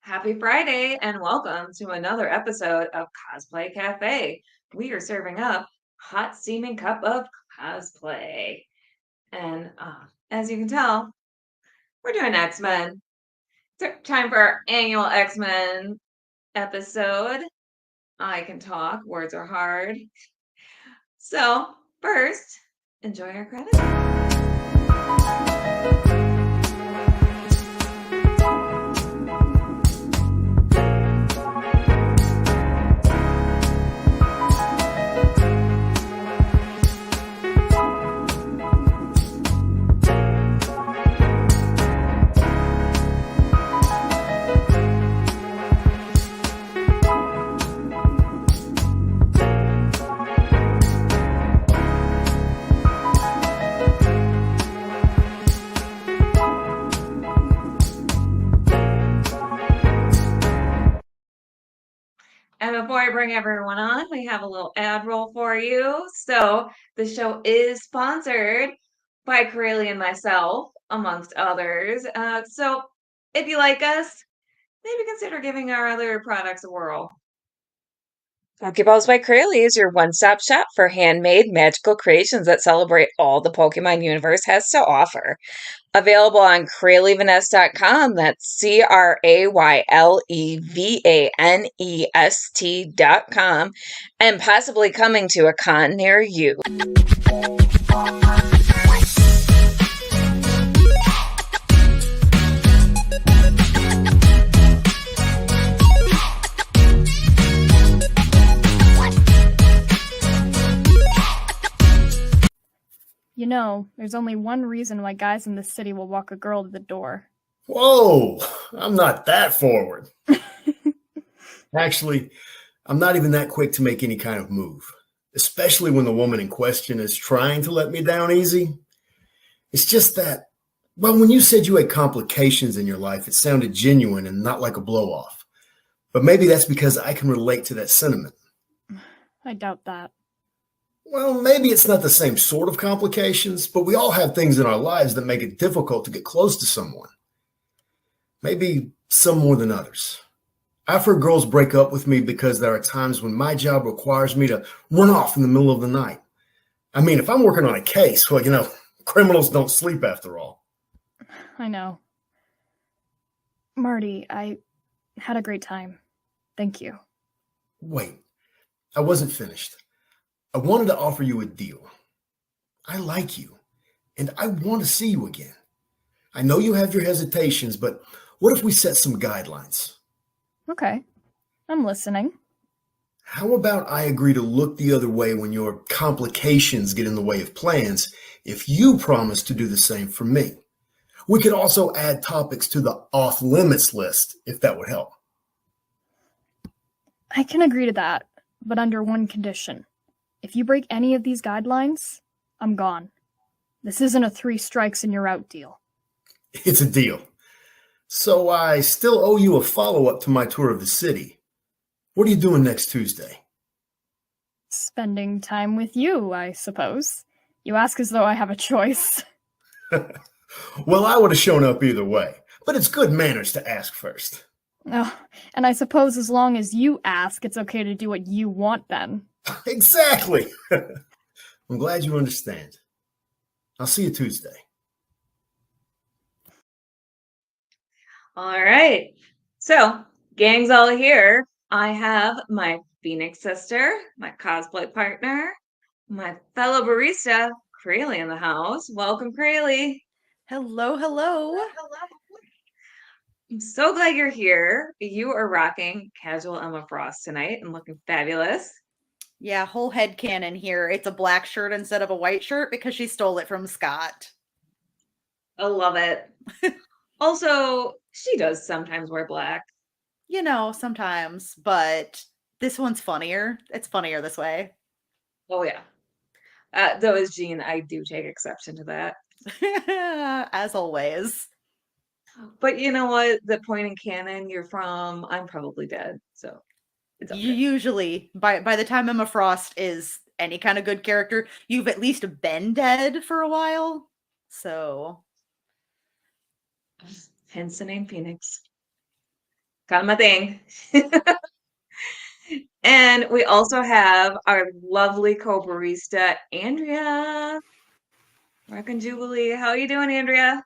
Happy Friday and welcome to another episode of Cosplay Cafe. We are serving up hot steaming cup of cosplay. And as you can tell, we're doing X-Men. Time for our annual X-Men episode. I can talk, words are hard. So, first, enjoy our credits. And before I bring everyone on, we have a little ad roll for you. So the show is sponsored by Crayle and myself, amongst others. So if you like us, maybe consider giving our other products a whirl. Pokeballs by Crayle is your one-stop shop for handmade magical creations that celebrate all the Pokemon universe has to offer. Available on CrayleVanest.com, that's CrayleVanest.com, and possibly coming to a con near you. You know, there's only one reason why guys in this city will walk a girl to the door. Whoa, I'm not that forward. Actually, I'm not even that quick to make any kind of move, especially when the woman in question is trying to let me down easy. It's just that, well, when you said you had complications in your life, it sounded genuine and not like a blow-off. But maybe that's because I can relate to that sentiment. I doubt that. Well, maybe it's not the same sort of complications, but we all have things in our lives that make it difficult to get close to someone. Maybe some more than others. I've heard girls break up with me because there are times when my job requires me to run off in the middle of the night. I mean, if I'm working on a case, well, criminals don't sleep after all. I know. Marty, I had a great time. Thank you. Wait, I wasn't finished. I wanted to offer you a deal. I like you, and I want to see you again. I know you have your hesitations, but what if we set some guidelines? Okay, I'm listening. How about I agree to look the other way when your complications get in the way of plans if you promise to do the same for me? We could also add topics to the off-limits list if that would help. I can agree to that, but under one condition. If you break any of these guidelines, I'm gone. This isn't a 3 strikes and you're out deal. It's a deal. So I still owe you a follow-up to my tour of the city. What are you doing next Tuesday? Spending time with you, I suppose. You ask as though I have a choice. Well, I would have shown up either way, but it's good manners to ask first. Oh, and I suppose as long as you ask, it's okay to do what you want then. Exactly. I'm glad you understand. I'll see you Tuesday. All right. So, gang's all here. I have my Phoenix sister, my cosplay partner, my fellow barista, Crayle, in the house. Welcome, Crayle. Hello, hello. I'm so glad you're here. You are rocking casual Emma Frost tonight and looking fabulous. Yeah, whole head canon here. It's a black shirt instead of a white shirt because she stole it from Scott. I love it. Also, she does sometimes wear black. You know, sometimes, but this one's funnier. It's funnier this way. Oh, yeah. Though, as Jean, I do take exception to that. As always. But you know what? The point in canon you're from, I'm probably dead. So it's okay. Usually, by the time Emma Frost is any kind of good character, you've at least been dead for a while. So Hence the name Phoenix. kind of my thing. And we also have our lovely co-barista, Andrea. Rockin' Jubilee. How are you doing, Andrea?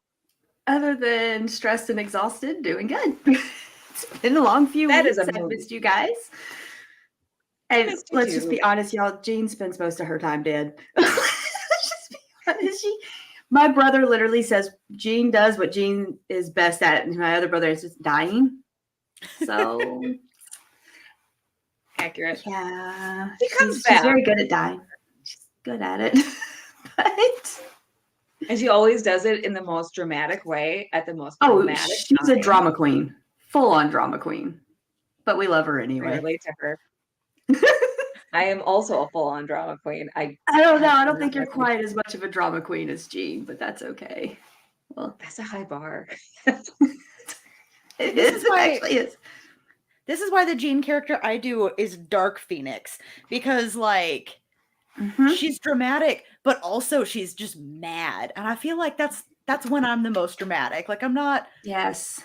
Other than stressed and exhausted, doing good. It's been a long few That is weeks. a I've mood. missed you guys. And Missed you let's just too. be honest, y'all. Jean spends most of her time dead. Let's just be honest. My brother literally says Jean does what Jean is best at, and my other brother is just dying. So Accurate. yeah, She comes she's back. very good at dying. She's good at it, but And she always does it in the most dramatic way at the most oh, dramatic she's a time. drama queen, full on drama queen. But we love her I anyway. relate to her. I am also a full-on drama queen. I don't know. I don't absolutely think you're love it. quite as much of a drama queen as Jean, but that's okay. Well, That's a high bar. it This is. is why- It actually is. This is why the Jean character I do is Dark Phoenix, because like Mhm. she's dramatic, but also she's just mad, and I feel like that's when I'm the most dramatic. Like Yes.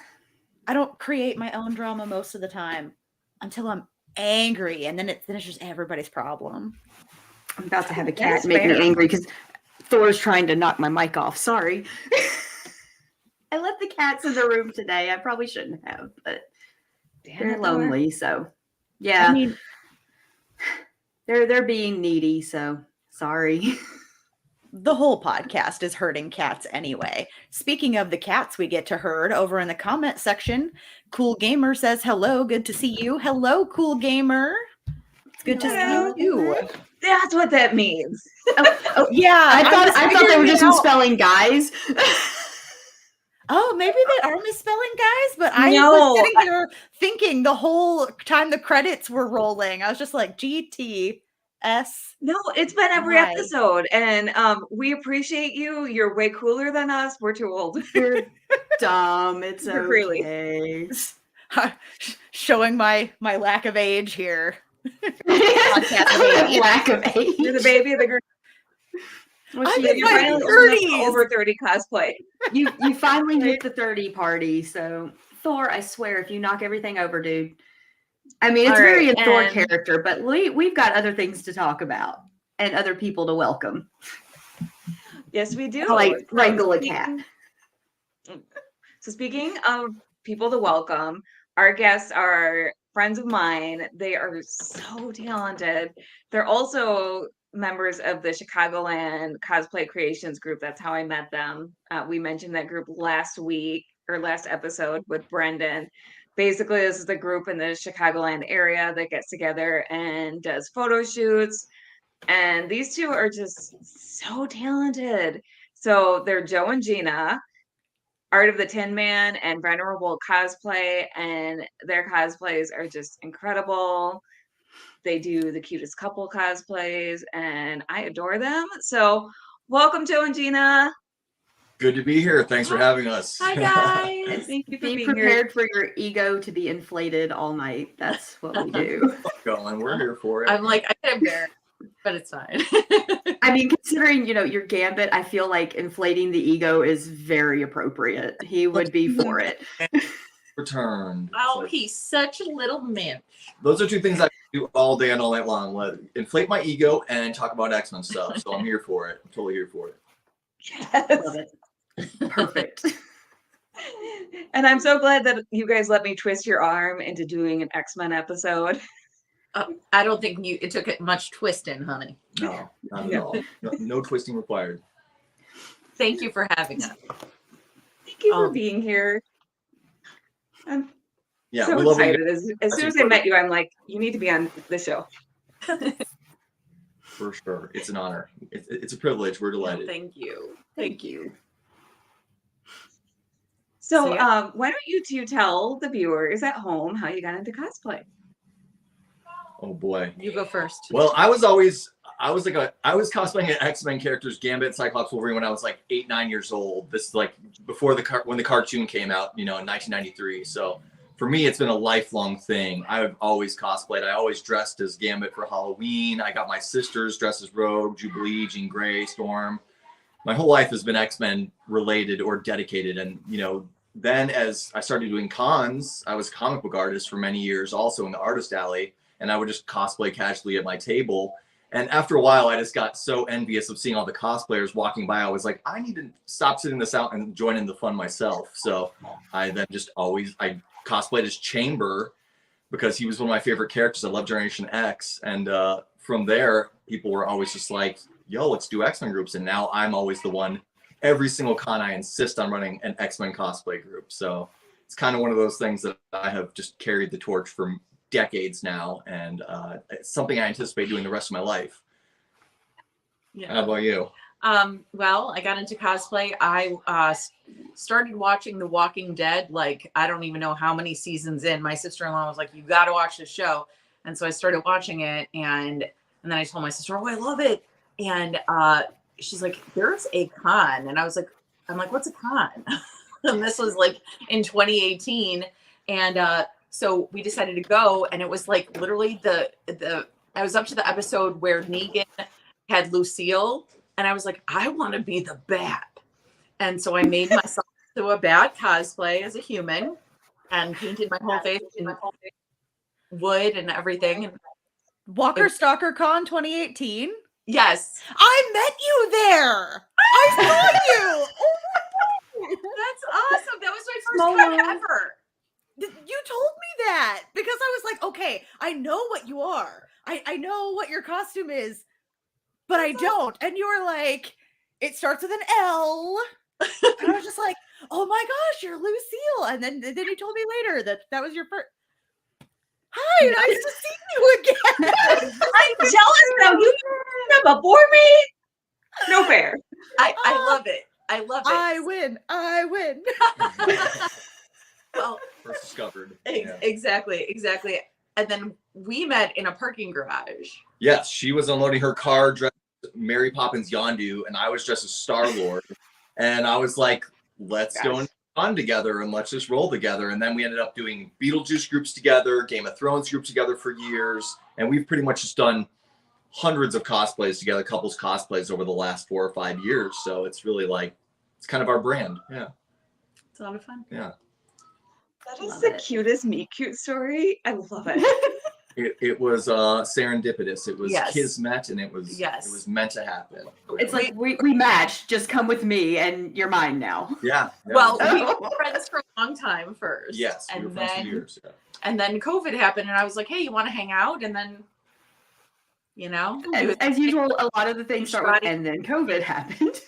I don't create my own drama most of the time until I'm angry, and then it's just everybody's problem. I'm about to have a That cat is make me fair. angry because Thor's trying to knock my mic off. Sorry. I let the cats in the room today. I probably shouldn't have, but Damn they're it, Thor. lonely. So, yeah, I mean, they're being needy. So sorry. the whole podcast is herding cats anyway. Speaking of the cats we get to herd, over in the comment section, Cool Gamer says hello, good to see you. Hello, Cool Gamer. It's good to Hello. see you. That's what that means. Oh, Yeah, I thought they were figuring just it out. misspelling guys. Oh, maybe they are misspelling guys, but I No, was sitting here thinking the whole time the credits were rolling. I was just like, GTS. No, it's been every Why? episode, and we appreciate you. You're way cooler than us. We're too old. You're dumb. It's You're really- okay. Showing my lack of age here. Podcast baby. Lack of age. You're the baby of the group. Well, I'm she- in You're my finally old enough to 30s. over 30 cosplay. you finally hit the 30 party. So Thor, I swear, if you knock everything over, dude. I mean, it's All very right, a Thor and- character, but we've got other things to talk about and other people to welcome. Yes, we do. Like So wrangle a cat. So speaking of people to welcome, our guests are friends of mine. They are so talented. They're also members of the Chicagoland Cosplay Creations group. That's how I met them. We mentioned that group last week or last episode with Brendan. Basically, this is the group in the Chicagoland area that gets together and does photo shoots. And these two are just so talented. So they're Joe and Gina, Art of the Tin Man and Venerable Cosplay, and their cosplays are just incredible. They do the cutest couple cosplays, and I adore them. So, welcome, Joe and Gina. Good to be here. Thanks for having us. Hi, guys. Thank you for Be being here. prepared for your ego to be inflated all night. That's what we do. Going. We're here for it. I'm like, I get embarrassed, but it's fine. I mean, considering, your Gambit, I feel like inflating the ego is very appropriate. He would be for it. Returned. Oh, So he's such a little man. those are two things I do all day and all night long. Inflate my ego and talk about X-Men stuff. So I'm here for it. I'm totally here for it. Yes. Love it. Perfect. And I'm so glad that you guys let me twist your arm into doing an X-Men episode. I don't think it took much twisting, honey. No, not at No. all. No twisting required. Thank you for having us. Thank you for being here. I'm Yeah, so we love it. excited. As soon as I met you, I'm like, you need to be on the show. For sure. It's an honor. It's a privilege. We're delighted. Thank you. Thank you. So, So, yeah. why don't you two tell the viewers at home how you got into cosplay? Oh boy. You go first. Well, I was cosplaying X-Men characters, Gambit, Cyclops, Wolverine when I was like 8, 9 years old. This is like before when the cartoon came out, in 1993. So for me, it's been a lifelong thing. I've always cosplayed. I always dressed as Gambit for Halloween. I got my sisters dressed as Rogue, Jubilee, Jean Grey, Storm. My whole life has been X-Men related or dedicated. And, then as I started doing cons, I was a comic book artist for many years, also in the artist alley, and I would just cosplay casually at my table. And after a while, I just got so envious of seeing all the cosplayers walking by. I was like, I need to stop sitting this out and join in the fun myself. So I then just I cosplayed as Chamber because he was one of my favorite characters. I love Generation X. And from there, people were always just like, yo, let's do X-Men groups. And now I'm always the one. Every single con, I insist on running an X-Men cosplay group. So it's kind of one of those things that I have just carried the torch for decades now. And it's something I anticipate doing the rest of my life. Yeah. How about you? Well, I got into cosplay. I started watching The Walking Dead, like, I don't even know how many seasons in. My sister-in-law was like, you got to watch this show. And so I started watching it. And then I told my sister, oh, I love it. And she's like, there's a con. And I'm like, what's a con? And this was like in 2018. And so we decided to go. And it was like literally I was up to the episode where Negan had Lucille. And I was like, I want to be the bat. And so I made myself do a bat cosplay as a human and painted my whole face in wood and everything. Walker Stalker Con 2018. Yes. I met you there. I saw you. Oh, That's awesome. That was my first con ever. you told me that because I was like, okay, I know what you are. I know what your costume is, but I don't. And you were like, it starts with an L. And I was just like, oh my gosh, you're Lucille. And then you told me later that was your first. Hi, nice to see you again. I'm jealous now. You have before me? No fair. I love it. I love it. I win. Well, First discovered. exactly. And then we met in a parking garage. Yes, she was unloading her car dressed as Mary Poppins Yondu, and I was dressed as Star-Lord. And I was like, let's go and fun together and let's just roll together. And then we ended up doing Beetlejuice groups together, Game of Thrones groups together for years. And we've pretty much just done hundreds of cosplays together, couples cosplays over the last 4 or 5 years. So it's really like, it's kind of our brand. Yeah. It's a lot of fun. Yeah. That is the cutest meet cute story. I love it. It was serendipitous. It was Yes. kismet, and it was meant to happen. It's like we matched. Just come with me, and you're mine now. Yeah. Well, we were friends for a long time first. Yes, we were friends for years. Yeah. And then COVID happened, and I was like, hey, you want to hang out? And then, As usual, a lot of the things start with, and then COVID happened.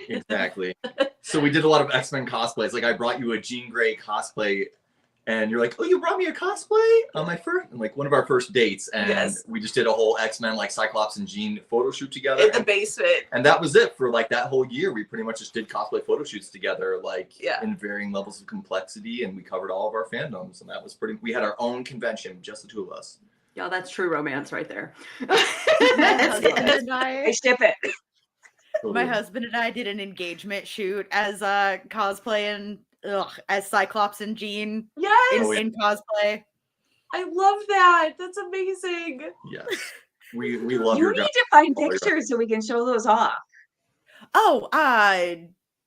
Exactly. So we did a lot of X-Men cosplays. Like I brought you a Jean Grey cosplay, and you're like, "Oh, you brought me a cosplay on my one of our first dates." And we just did a whole X-Men like Cyclops and Jean photo shoot together in the basement. And that was it for like that whole year. We pretty much just did cosplay photo shoots together, like in varying levels of complexity, and we covered all of our fandoms. And that was we had our own convention, just the two of us. Yeah, that's true romance right there. I ship it. My husband and I did an engagement shoot as cosplay and as Cyclops and Jean. Yes, in cosplay. I love that. That's amazing. Yes, we love. You need to find pictures so we can show those off. Oh,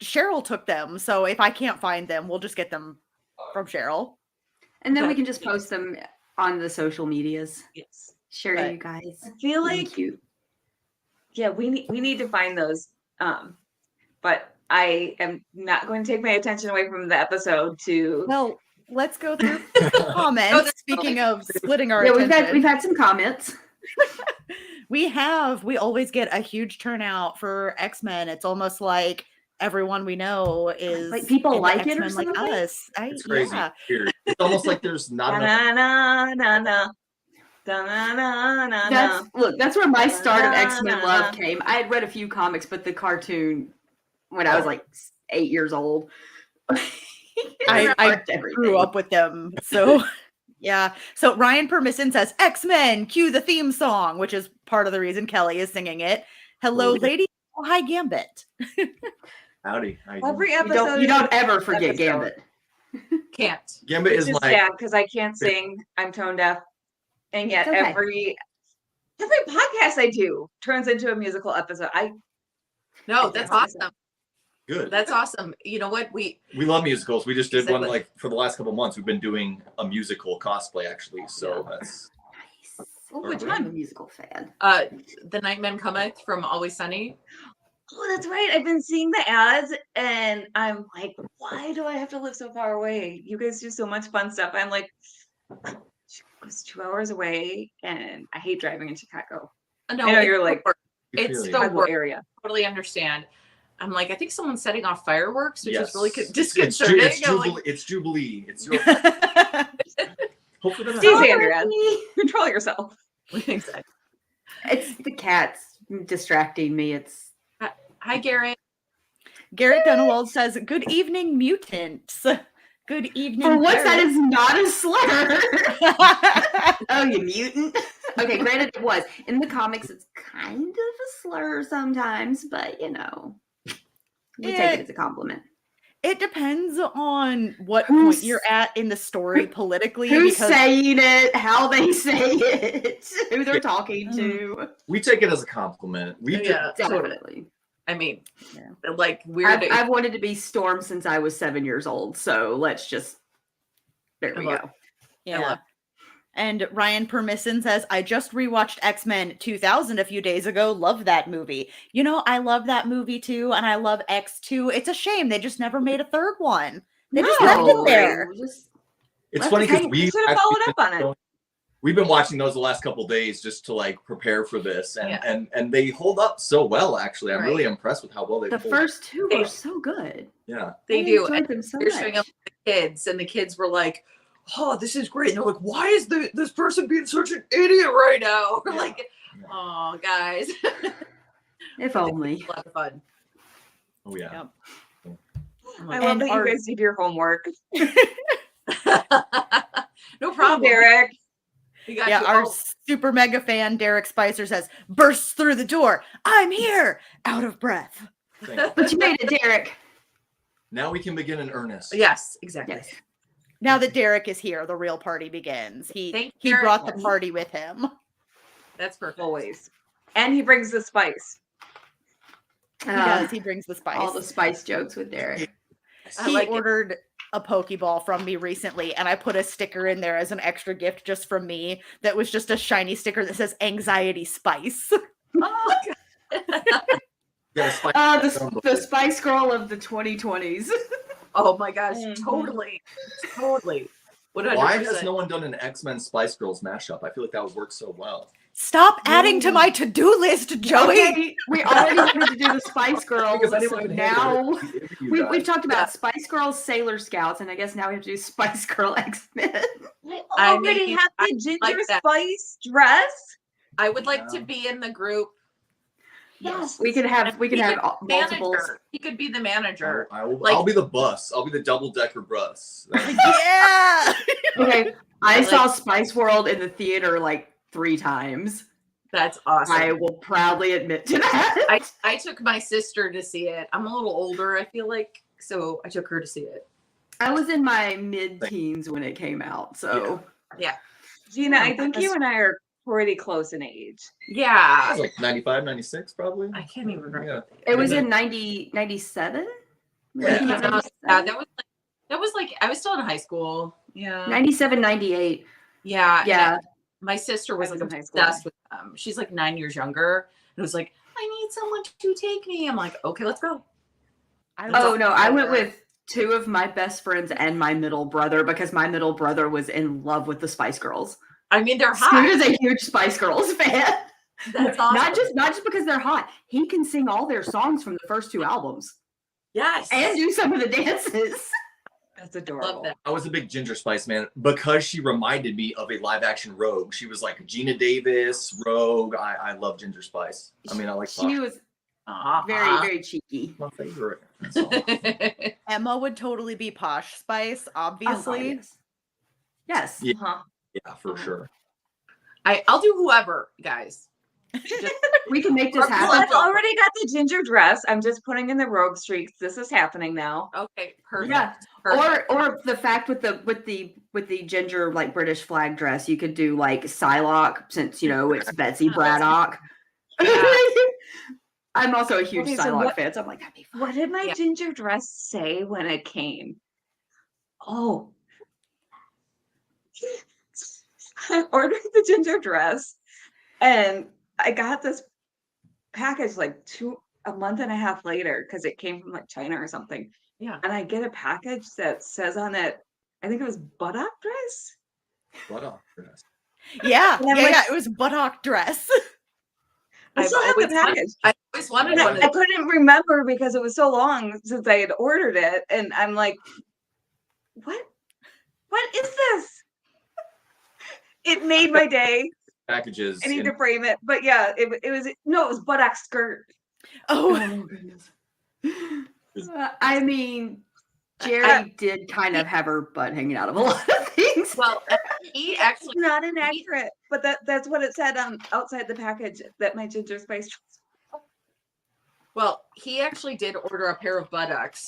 Cheryl took them, so if I can't find them, we'll just get them from Cheryl, and then we can just post them on the social medias. Yes, share you guys. I feel like cute. Yeah, we need to find those. But I am not going to take my attention away from the episode to. Well, let's go through comments. Speaking of splitting our attention. we've had some comments. We always get a huge turnout for X-Men. It's almost like everyone we know is like people like X-Men it or something. like us. It's crazy. Yeah. It's almost like there's not enough. That's where my start of X-Men love came. I had read a few comics, but the cartoon when I was like 8 years old. I grew up with them. So yeah. So Ryan Permisson says X-Men, cue the theme song, which is part of the reason Kelly is singing it. Hello, lady. Oh, hi, Gambit. Howdy. Every episode you don't ever forget Gambit. Can't. Gambit is like sad because I can't sing. I'm tone deaf. And yet every podcast I do turns into a musical episode. No, that's awesome. Good. That's awesome. You know what? We love musicals. We just did one Exactly. like for the last couple of months. We've been doing a musical cosplay actually. So that's Nice. Oh, which I'm one? a musical fan. The Nightman Cometh from Always Sunny. Oh, that's right. I've been seeing the ads and I'm like, why do I have to live so far away? You guys do so much fun stuff. I'm like, it's 2 hours away and I hate driving in Chicago. No, I know it's you're the like, worst. I feel It's you. the Chicago worst. area. Totally understand. I'm like, I think someone's setting off fireworks, which is really It's disconcerting. I'm Jubilee. like, It's Jubilee. It's your. Hopefully that's Easy, not- Andrea. Control yourself. exactly. It's the cats distracting me. It's Hi, Garrett. Garrett Dunwald says, "Good evening, mutants." Good evening. for once that Garrett. is not a slur. Oh, you mutant. Okay, granted it was. In the comics, it's kind of a slur sometimes, but we take it as a compliment. It depends on what Who's- point you're at in the story politically. Who's because saying it, how they say it, who they're talking to. We take it as a compliment. We Yeah, totally. Definitely. I mean, Yeah. like weird. I've wanted to be Storm since I was 7 years old, so let's just. There we love go. Yeah. And Ryan Permisson says, "I just rewatched X-Men 2000 a few days ago. Love that movie. You know, I love that movie too, and I love X2. It's a shame they just never made a third one. They just left it there." Just It's Left funny us because hanging. we You should have actually followed up on it. we've been watching those the last couple of days just to like prepare for this, and Yeah. and they hold up so well. Actually, I'm Right. really impressed with how well they. the hold first two They- were so good. Yeah. They I do. enjoyed And them so you're showing up much. with the kids, and the kids were like, "Oh, this is great." And they're like, "Why is this person being such an idiot right now?" We're like, "Oh, guys, If only. a lot of fun." Oh yeah. Yep. I'm I like, love that our- you guys did your homework. no problem, Derek. We got Yeah, you our all. super mega fan Derek Spicer says, "Bursts through the door. I'm here, out of breath." Thank you. But you made it, Derek. Now we can begin in earnest. Yes, exactly. Yes. Now that Derek is here, the real party begins. Thank He you, Derek. brought the party with him. That's perfect. Always. And he brings the spice. He does. He brings the spice. all the spice jokes with Derek. I He like it. ordered a Pokeball from me recently, and I put a sticker in there as an extra gift just from me. That was just a shiny sticker that says "Anxiety Spice." Oh, Yeah, it's like- The Spice Girl of the 2020s. oh my gosh, Mhm. totally. 100%. Why has no one done an X-Men Spice Girls mashup? I feel like that would work so well. Stop adding to my to-do list, Joey. Okay, we already wanted to do the Spice Girls, Because I didn't so want to now you we've talked about Yeah. Spice Girls, Sailor Scouts, and I guess now we have to do Spice Girl X-Men. I I already mean, have I the ginger like that. spice dress. I would like to Yeah. be in the group. Yes. We could have He could be multiples. manager. He could be the manager. I'll Like- be the bus. I'll be the double-decker bus. Yeah. Okay, I Like- saw Spice World in the theater like 3 times. That's awesome. I will proudly admit to that. I took my sister to see it. I'm a little older, I feel like, so I took her to see it. I was in my mid-teens when it came out, so Gina, I think you and I are pretty close in age. Yeah. It's like 95, 96 probably. I can't even remember. Yeah. it was in 97? Yeah. That was like I was still in high school. Yeah. 97, 98. Yeah. and Yeah. my sister was I was like in high school. obsessed with them. She's like 9 years younger. And it was like, I need someone to take me. I'm like, okay, let's go. Oh no, I went with 2 of my best friends and my middle brother because my middle brother was in love with the Spice Girls. I mean, they're Scoot hot. is a huge Spice Girls fan. That's awesome. Not just because they're hot. He can sing all their songs from the first 2 albums Yes. and do some of the dances. That's adorable. Love that. I was a big Ginger Spice man because she reminded me of a live-action Rogue. She was like Gina Davis, Rogue. I love Ginger Spice. I mean, I like She was Aw. very, very cheeky. my favorite. That's all. Emma would totally be Posh Spice, Oh, God, obviously. yes. Yes. Yeah. Uh-huh. Yeah, for sure. I'll do whoever, guys. We can make this Well, happen. Well, I've already got the ginger dress. I'm just putting in the rogue streaks. This is happening now. Okay, perfect. Yeah. Perfect. Or the fact with the ginger like British flag dress, you could do like Psylocke since it's Betsy Braddock. I'm also a huge Okay, so Psylocke fan, so I'm like, that'd be fun. What did my Yeah. ginger dress say when it came? Oh, I ordered the ginger dress and I got this package like a month and a half later because it came from like China or something. Yeah. And I get a package that says on it, I think it was buttock dress. Buttock dress. Yeah, And I'm yeah, like- yeah. It was buttock dress. I still have the always wanted- package. I always wanted And one of I couldn't remember because it was so long since I had ordered it. And I'm like, what is this? It made my day. Packages. I need in- to frame it. But yeah, it was buttock skirt. Oh, goodness. I mean, Jerry did kind of have her butt hanging out of a lot of things. well, he actually It's not inaccurate, but that's what it said on outside the package that my ginger spice. he actually did order a pair of buttocks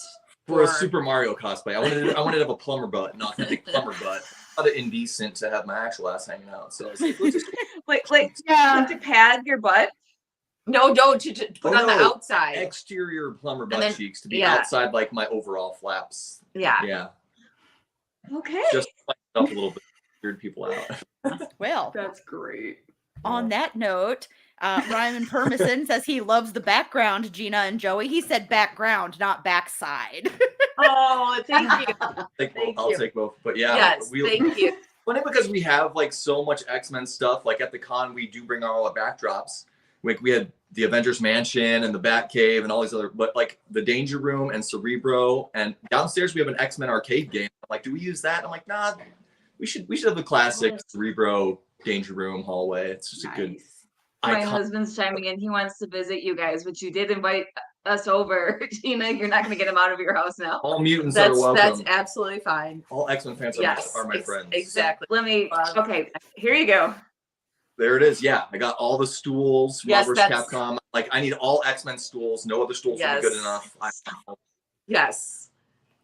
for a Super Mario cosplay. I wanted to have a plumber butt, an authentic plumber butt. Not indecent to have my actual ass hanging out. So I was like, let's just like Yeah. to pad your butt. No, to put on the no. outside. exterior plumber butt then- cheeks to be yeah. outside like my overall flaps. Yeah. Yeah. Okay. Just spice it up a little bit. Weird people out. well, That's great. on that note, Ryan Permison says he loves the background, Gina and Joey. He said background, not backside. Oh, thank you. I'll you. take both. But yeah, Yes, thank you. funny because we have like so much X-Men stuff. Like at the con, we do bring all our backdrops. Like we had the Avengers Mansion and the Batcave and all these other, but like the Danger Room and Cerebro, and downstairs we have an X-Men arcade game. I'm like, do we use that? I'm like, nah, we should have the classic Cerebro Danger Room hallway. It's just a good My icon. husband's chiming in. He wants to visit you guys, which you did invite us over. Gina, you're not going to get him out of your house now. All mutants that are That's welcome. absolutely fine. All X-Men fans Yes, are my friends. exactly. Let me. Okay, here you go. There it is. Yeah, I got all the stools from Yes, Marvel's that's- Capcom. Like, I need all X-Men stools. No other stools will be good Yes. enough. Yes.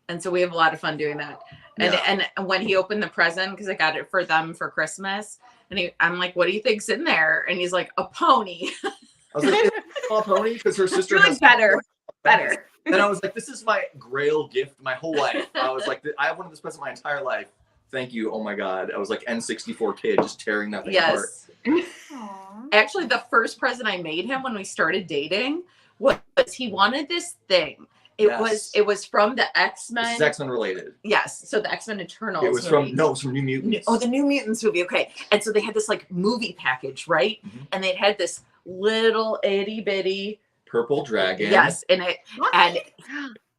And so we have a lot of fun doing that. And Yeah. and when he opened the present, because I got it for them for Christmas, and I'm like, what do you think's in there? And he's like, a pony. I was like, is it a pony? Because her sister You're has like better. And I was like, this is my Grail gift my whole life. I was like, I have wanted this present my entire life. Thank you. Oh my God. I was like N64 kid just tearing that thing apart. Yes. Actually, the first present I made him when we started dating was he wanted this thing. It was from the This X-Men. is X-Men related. Yes. So the X-Men Eternals. It was movie. from New Mutants. Oh, the New Mutants movie. Okay. And so they had this like movie package, right? Mhm. And they had this little itty bitty. Purple Dragon. Yes. And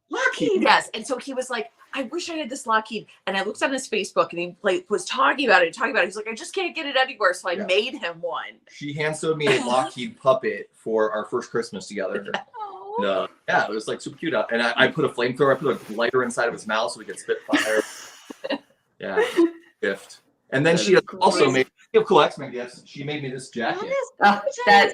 Lockheed. yes. And so he was like, I wish I had this Lockheed. And I looked on his Facebook and he was talking about it. He's like, I just can't get it anywhere. So I made him one. She hand sewed me a Lockheed puppet for our first Christmas together. And, yeah, it was like super cute. And I put a flamethrower, I put a lighter inside of his mouth so we could spit fire. Yeah, gift. And then she also made cool X-Men gifts. She made me this jacket. That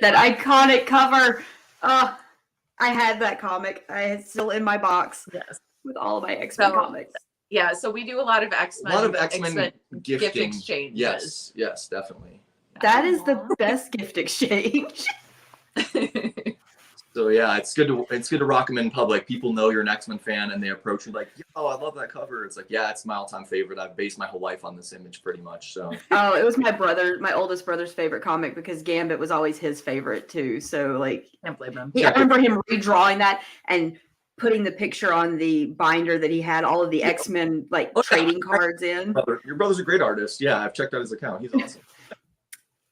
iconic cover. I had that comic. It's still in my box. Yes. With all of my X-Men comics. Yeah. So we do a lot of X-Men. A lot of X-Men gift gifting. exchanges. Yes, definitely. That is the best gift exchange. So yeah, it's good to rock them in public. People know you're an X-Men fan and they approach you like, yo, I love that cover. It's like, yeah, it's my all-time favorite. I've based my whole life on this image pretty much. So Oh, it was my oldest brother's favorite comic because Gambit was always his favorite too. So like, Can't blame him. I remember him redrawing that and putting the picture on the binder that he had all of the X-Men like trading cards in. your brother's a great artist. Yeah, I've checked out his account. He's awesome.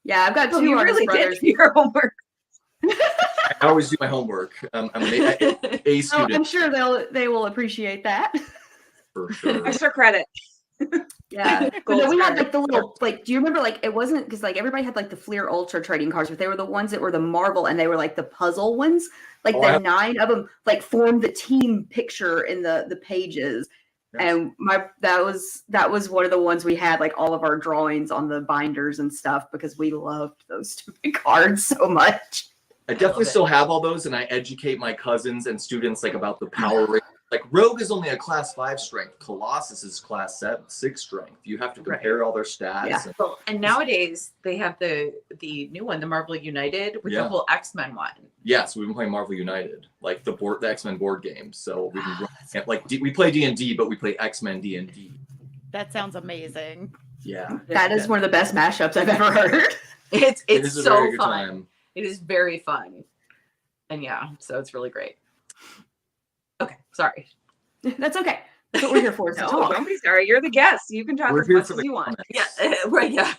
Yeah, I've got two You artist really brothers. did your homework. I always do my homework. I'm an A Oh, student I'm sure they will appreciate that. for sure. Extra credit. Yeah. But Gold then we had star. like the little like do you remember like it wasn't because like everybody had like the Fleer Ultra trading cards, but they were the ones that were the Marvel and they were like the puzzle ones. Like Oh, I the have- 9 of them like formed the team picture in the pages. Yes. And that was one of the ones we had like all of our drawings on the binders and stuff because we loved those stupid cards so much. I definitely still have all those, and I educate my cousins and students like about the Power Rangers Like Rogue is only a class 5 strength. Colossus is class 6 strength. You have to compare all their stats. Yeah. And nowadays they have the new one, the Marvel United, with the whole X-Men one. Yes, we've been playing Marvel United, like the X-Men board game. So we can we play D&D, but we play X-Men D&D. That sounds amazing. Yeah. That is one of the best mashups I've ever heard. It's a so very good fun. time. It is very fun. And yeah, so it's really great. Okay, sorry. That's okay. That's what we're here for. No, don't be sorry. You're the guest. You can talk as much as you want. Yeah, right. Yeah.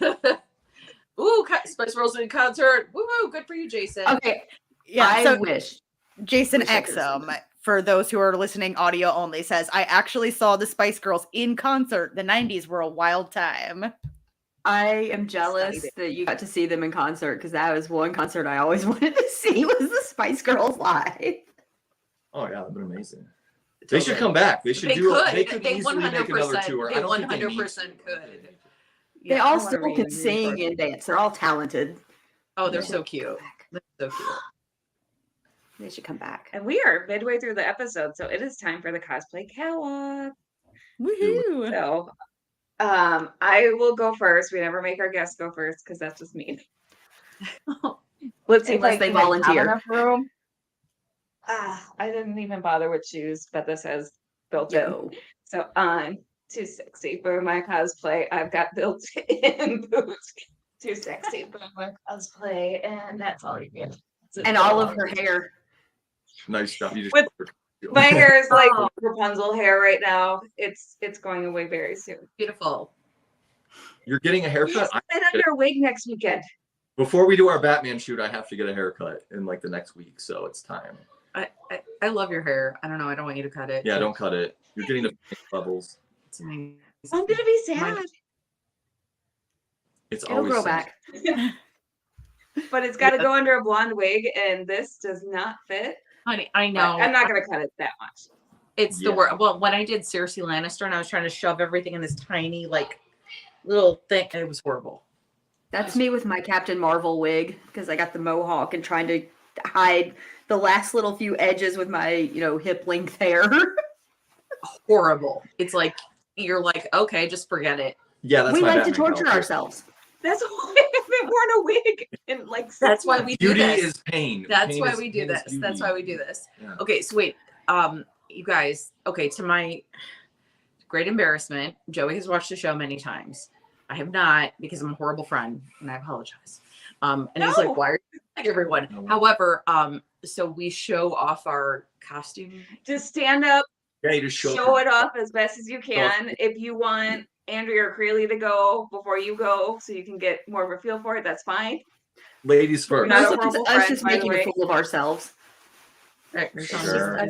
Ooh, Spice Girls in concert. Woo-hoo, good for you, Jason. Okay. Yeah. I wish. Jason Wish I could've Exum, for those who are listening audio only, says, I actually saw the Spice Girls in concert. The 90s were a wild time. I am jealous that you got to see them in concert because that was one concert I always wanted to see was the Spice Girls live. Oh yeah, that'd been amazing. They should come back. They should do. They could easily make another tour. They I don't think 100% could. They all still can sing and dance. They're all talented. Oh, they're so cute. They're so cute. They should come back. And we are midway through the episode, so it is time for the cosplay catwalk. Woohoo! So, I will go first. We never make our guests go first because that's just mean. Let's see Unless if they I can have volunteer. enough room. I didn't even bother with shoes, but this has built in. So I'm too sexy for my cosplay. I've got built-in boots. Too sexy for my cosplay, and that's all you get. And all of her hair. Nice job. You just With my hair is like Rapunzel hair right now. It's going away very soon. Beautiful. You're getting a haircut. I'm under a wig next weekend. Before we do our Batman shoot, I have to get a haircut in like the next week, so it's time. I love your hair. I don't know. I don't want you to cut it. Yeah, don't cut it. You're getting the levels. It's amazing. I'm gonna be sad. It's It'll always grow sad. back. But it's got to go under a blonde wig, and this does not fit. Honey, I But know. I'm not gonna cut it that much. It's the word. Well, when I did Cersei Lannister and I was trying to shove everything in this tiny, like, little thing, it was horrible. That's me with my Captain Marvel wig because I got the mohawk and trying to hide the last little few edges with my, hip length hair. Horrible. It's like, you're like, okay, just forget it. Yeah, that's We my like to Batman torture outfit. ourselves. That's why I haven't worn a wig in like. That's why we do Beauty this. is pain. That's Pain why is- we do pain is this. beauty. That's why we do this. Yeah. Okay, so wait, you guys. Okay, to my great embarrassment, Joey has watched the show many times. I have not because I'm a horrible friend, and I apologize. And he's No. like, "Why are you like everyone?" No. However, so we show off our costume. Just stand up, Yeah, you just show it off as best as you can. If you want Andrea or Crayle to go before you go, so you can get more of a feel for it, that's fine. Ladies We're first. not Most a of it's horrible us friend, just by the making way. a fool of ourselves. Right, you're telling Sure. me-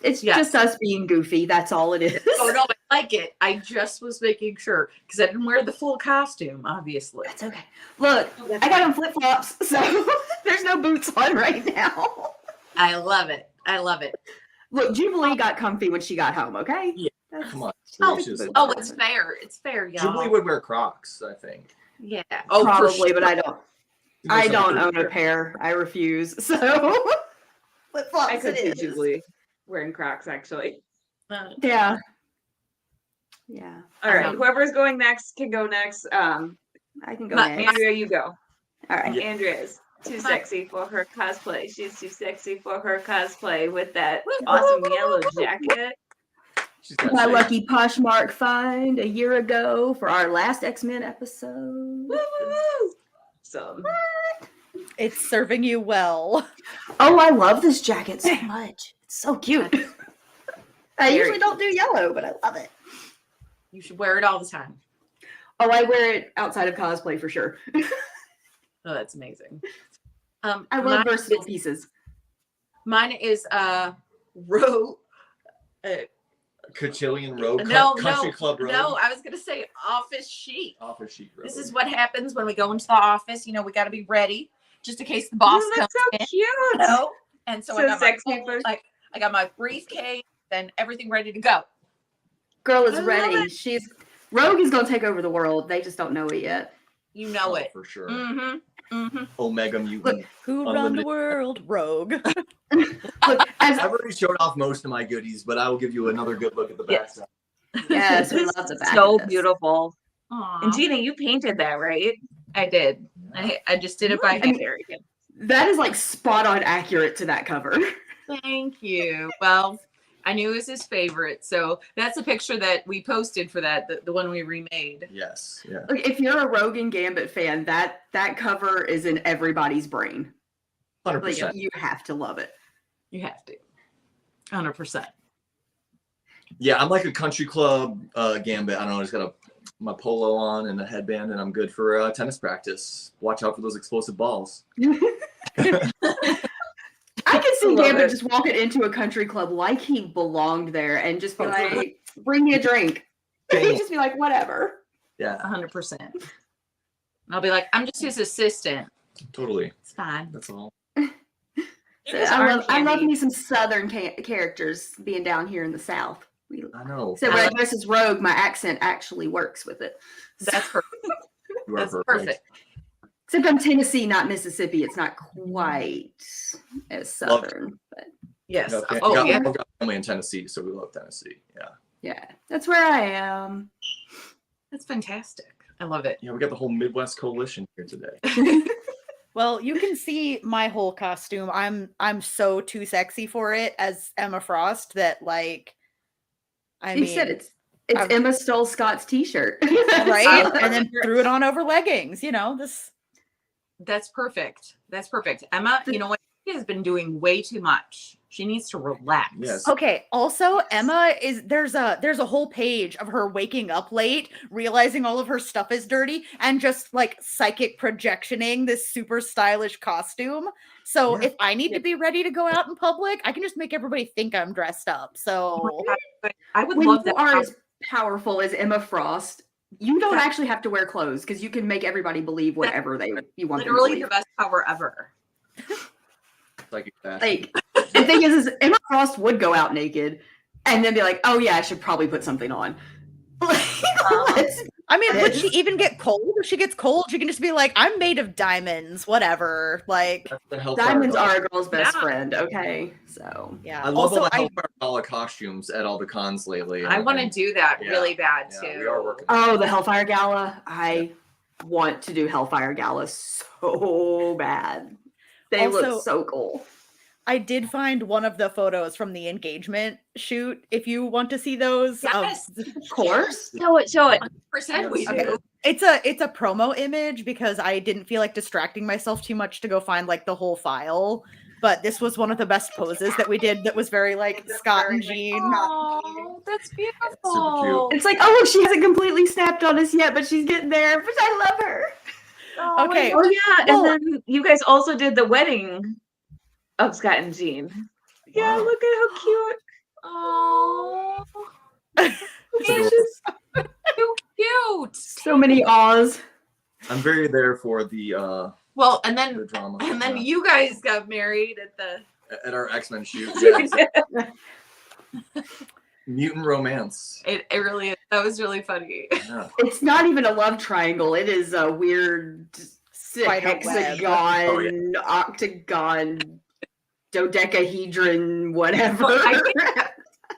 It's Yes. just us being goofy. That's all it is. Oh no, I like it. I just was making sure because I didn't wear the full costume, obviously. That's okay. Look, I got on flip flops, so there's no boots on right now. I love it. I love it. Look, Jubilee got comfy when she got home. Okay. Yeah, That's- Come on. Oh, It's just- Oh, it's fair. It's fair, y'all. Jubilee would wear Crocs, I think. Yeah. Oh, for probably, sure. but I don't. You know, I some don't people own a wear- pair. I refuse. So flip flops. I could see it is. Jubilee wearing Crocs, actually. Yeah. Yeah. All right, whoever's going next can go next. I can go My- next. Andrea, you go. All right. Andrea is too sexy for her cosplay. She's too sexy for her cosplay with that awesome yellow jacket. She's got My shades. lucky Poshmark find a year ago for our last X-Men episode. Woo, woo, woo. So It's serving you well. Oh, I love this jacket so much. It's so cute. I Very usually don't do yellow, but I love it. You should wear it all the time. Oh, I wear it outside of cosplay for sure. Oh, that's amazing. I love mine versatile is- pieces. Mine is Ro. Cotillion Road Country Club Road. No, I was gonna say office chic. Office Sheet Road. This is what happens when we go into the office. You know, we got to be ready just in case the boss you comes look so in. cute. You know? And so, So I got sexy my first. I got my briefcase and everything ready to go. Girl is I love ready. it. Rogue is gonna take over the world. They just don't know it yet. You know Oh, it. for sure. Mm-hmm. Omega Mutant. Who run the Unlimited. world? Rogue. Look, as I've already showed off most of my goodies, but I will give you another good look at the backside. yes, we This love the is back. so of this. beautiful. Aw. And Gina, you painted that, right? I did. I just did it by I mean, Very good. that is like spot on accurate to that cover. Thank you. Well, I knew it was his favorite, so that's a picture that we posted for that, the one we remade. Yes. Yeah. Look, if you're a Rogue and Gambit fan, that cover is in everybody's brain. 100%. Like you have to love it. You have to. 100%. Yeah, I'm like a country club Gambit. I don't know. I just got my polo on and a headband, and I'm good for tennis practice. Watch out for those explosive balls. I can see Love Gambit it. just walking into a country club like he belonged there and just be like, bring me a drink. He'd just be like, whatever. Yeah, 100%. And I'll be like, I'm just his assistant. totally. It's fine. That's all. So I love me some Southern characters being down here in the South. I know. So when I dress as Rogue, my accent actually works with it. That's perfect. You are That's perfect. Except I'm Tennessee, not Mississippi. It's not quite as Southern, but Yes. Okay. Oh, yeah. I've got family in Tennessee, so we love Tennessee. Yeah. yeah, that's where I am. That's fantastic. I love it. Yeah, we got the whole Midwest coalition here today. Well, you can see my whole costume. I'm so too sexy for it as Emma Frost that like You said it's Emma stole Scott's t-shirt. right, and then threw it on over leggings. You know this. That's perfect. That's perfect. Emma, you know what? She has been doing way too much. She needs to relax. Yes. Okay. Also, Emma is there's a whole page of her waking up late, realizing all of her stuff is dirty, and just like psychic projectioning this super stylish costume. So Yeah. if I need to be ready to go out in public, I can just make everybody think I'm dressed up. So I would When love you that. are as powerful as Emma Frost, you don't actually have to wear clothes because you can make everybody believe whatever you want them to Literally believe. the best power ever. Like that. Like the thing is Emma Frost would go out naked and then be like, "Oh yeah, I should probably put something on." I mean, would she even get cold? If she gets cold, she can just be like, "I'm made of diamonds, whatever." Like, That's the Hellfire Diamonds Gala. are a girl's best Yeah. friend. Okay, so yeah. I love Also, all the Hellfire Gala costumes at all the cons lately. I want to do that Yeah. really bad Yeah, too. we are working. the Hellfire Gala. I want to do Hellfire Gala so bad. They Also- look so cool. I did find one of the photos from the engagement shoot. If you want to see those, Yes. Of course. Show it. Show it. 100% we Okay. do. It's a promo image because I didn't feel like distracting myself too much to go find like the whole file. But this was one of the best poses that we did. That was very like Scott and Jean. Oh, that's beautiful. Super cute. It's like, oh, look, she hasn't completely snapped on us yet, but she's getting there. But I love her. Okay. Oh yeah, Well- and then you guys also did the wedding of Scott and Jean. Yeah, Wow. look at how cute. Oh, Adorable. so cute. So many awes. I'm very there for the Well, and then drama. you guys got married at the. At our X-Men shoot. Yes. Mutant romance. It really is. That was really funny. Yeah. It's not even a love triangle. It is a weird Spider web. hexagon, Oh, octagon, dodecahedron, whatever. Well,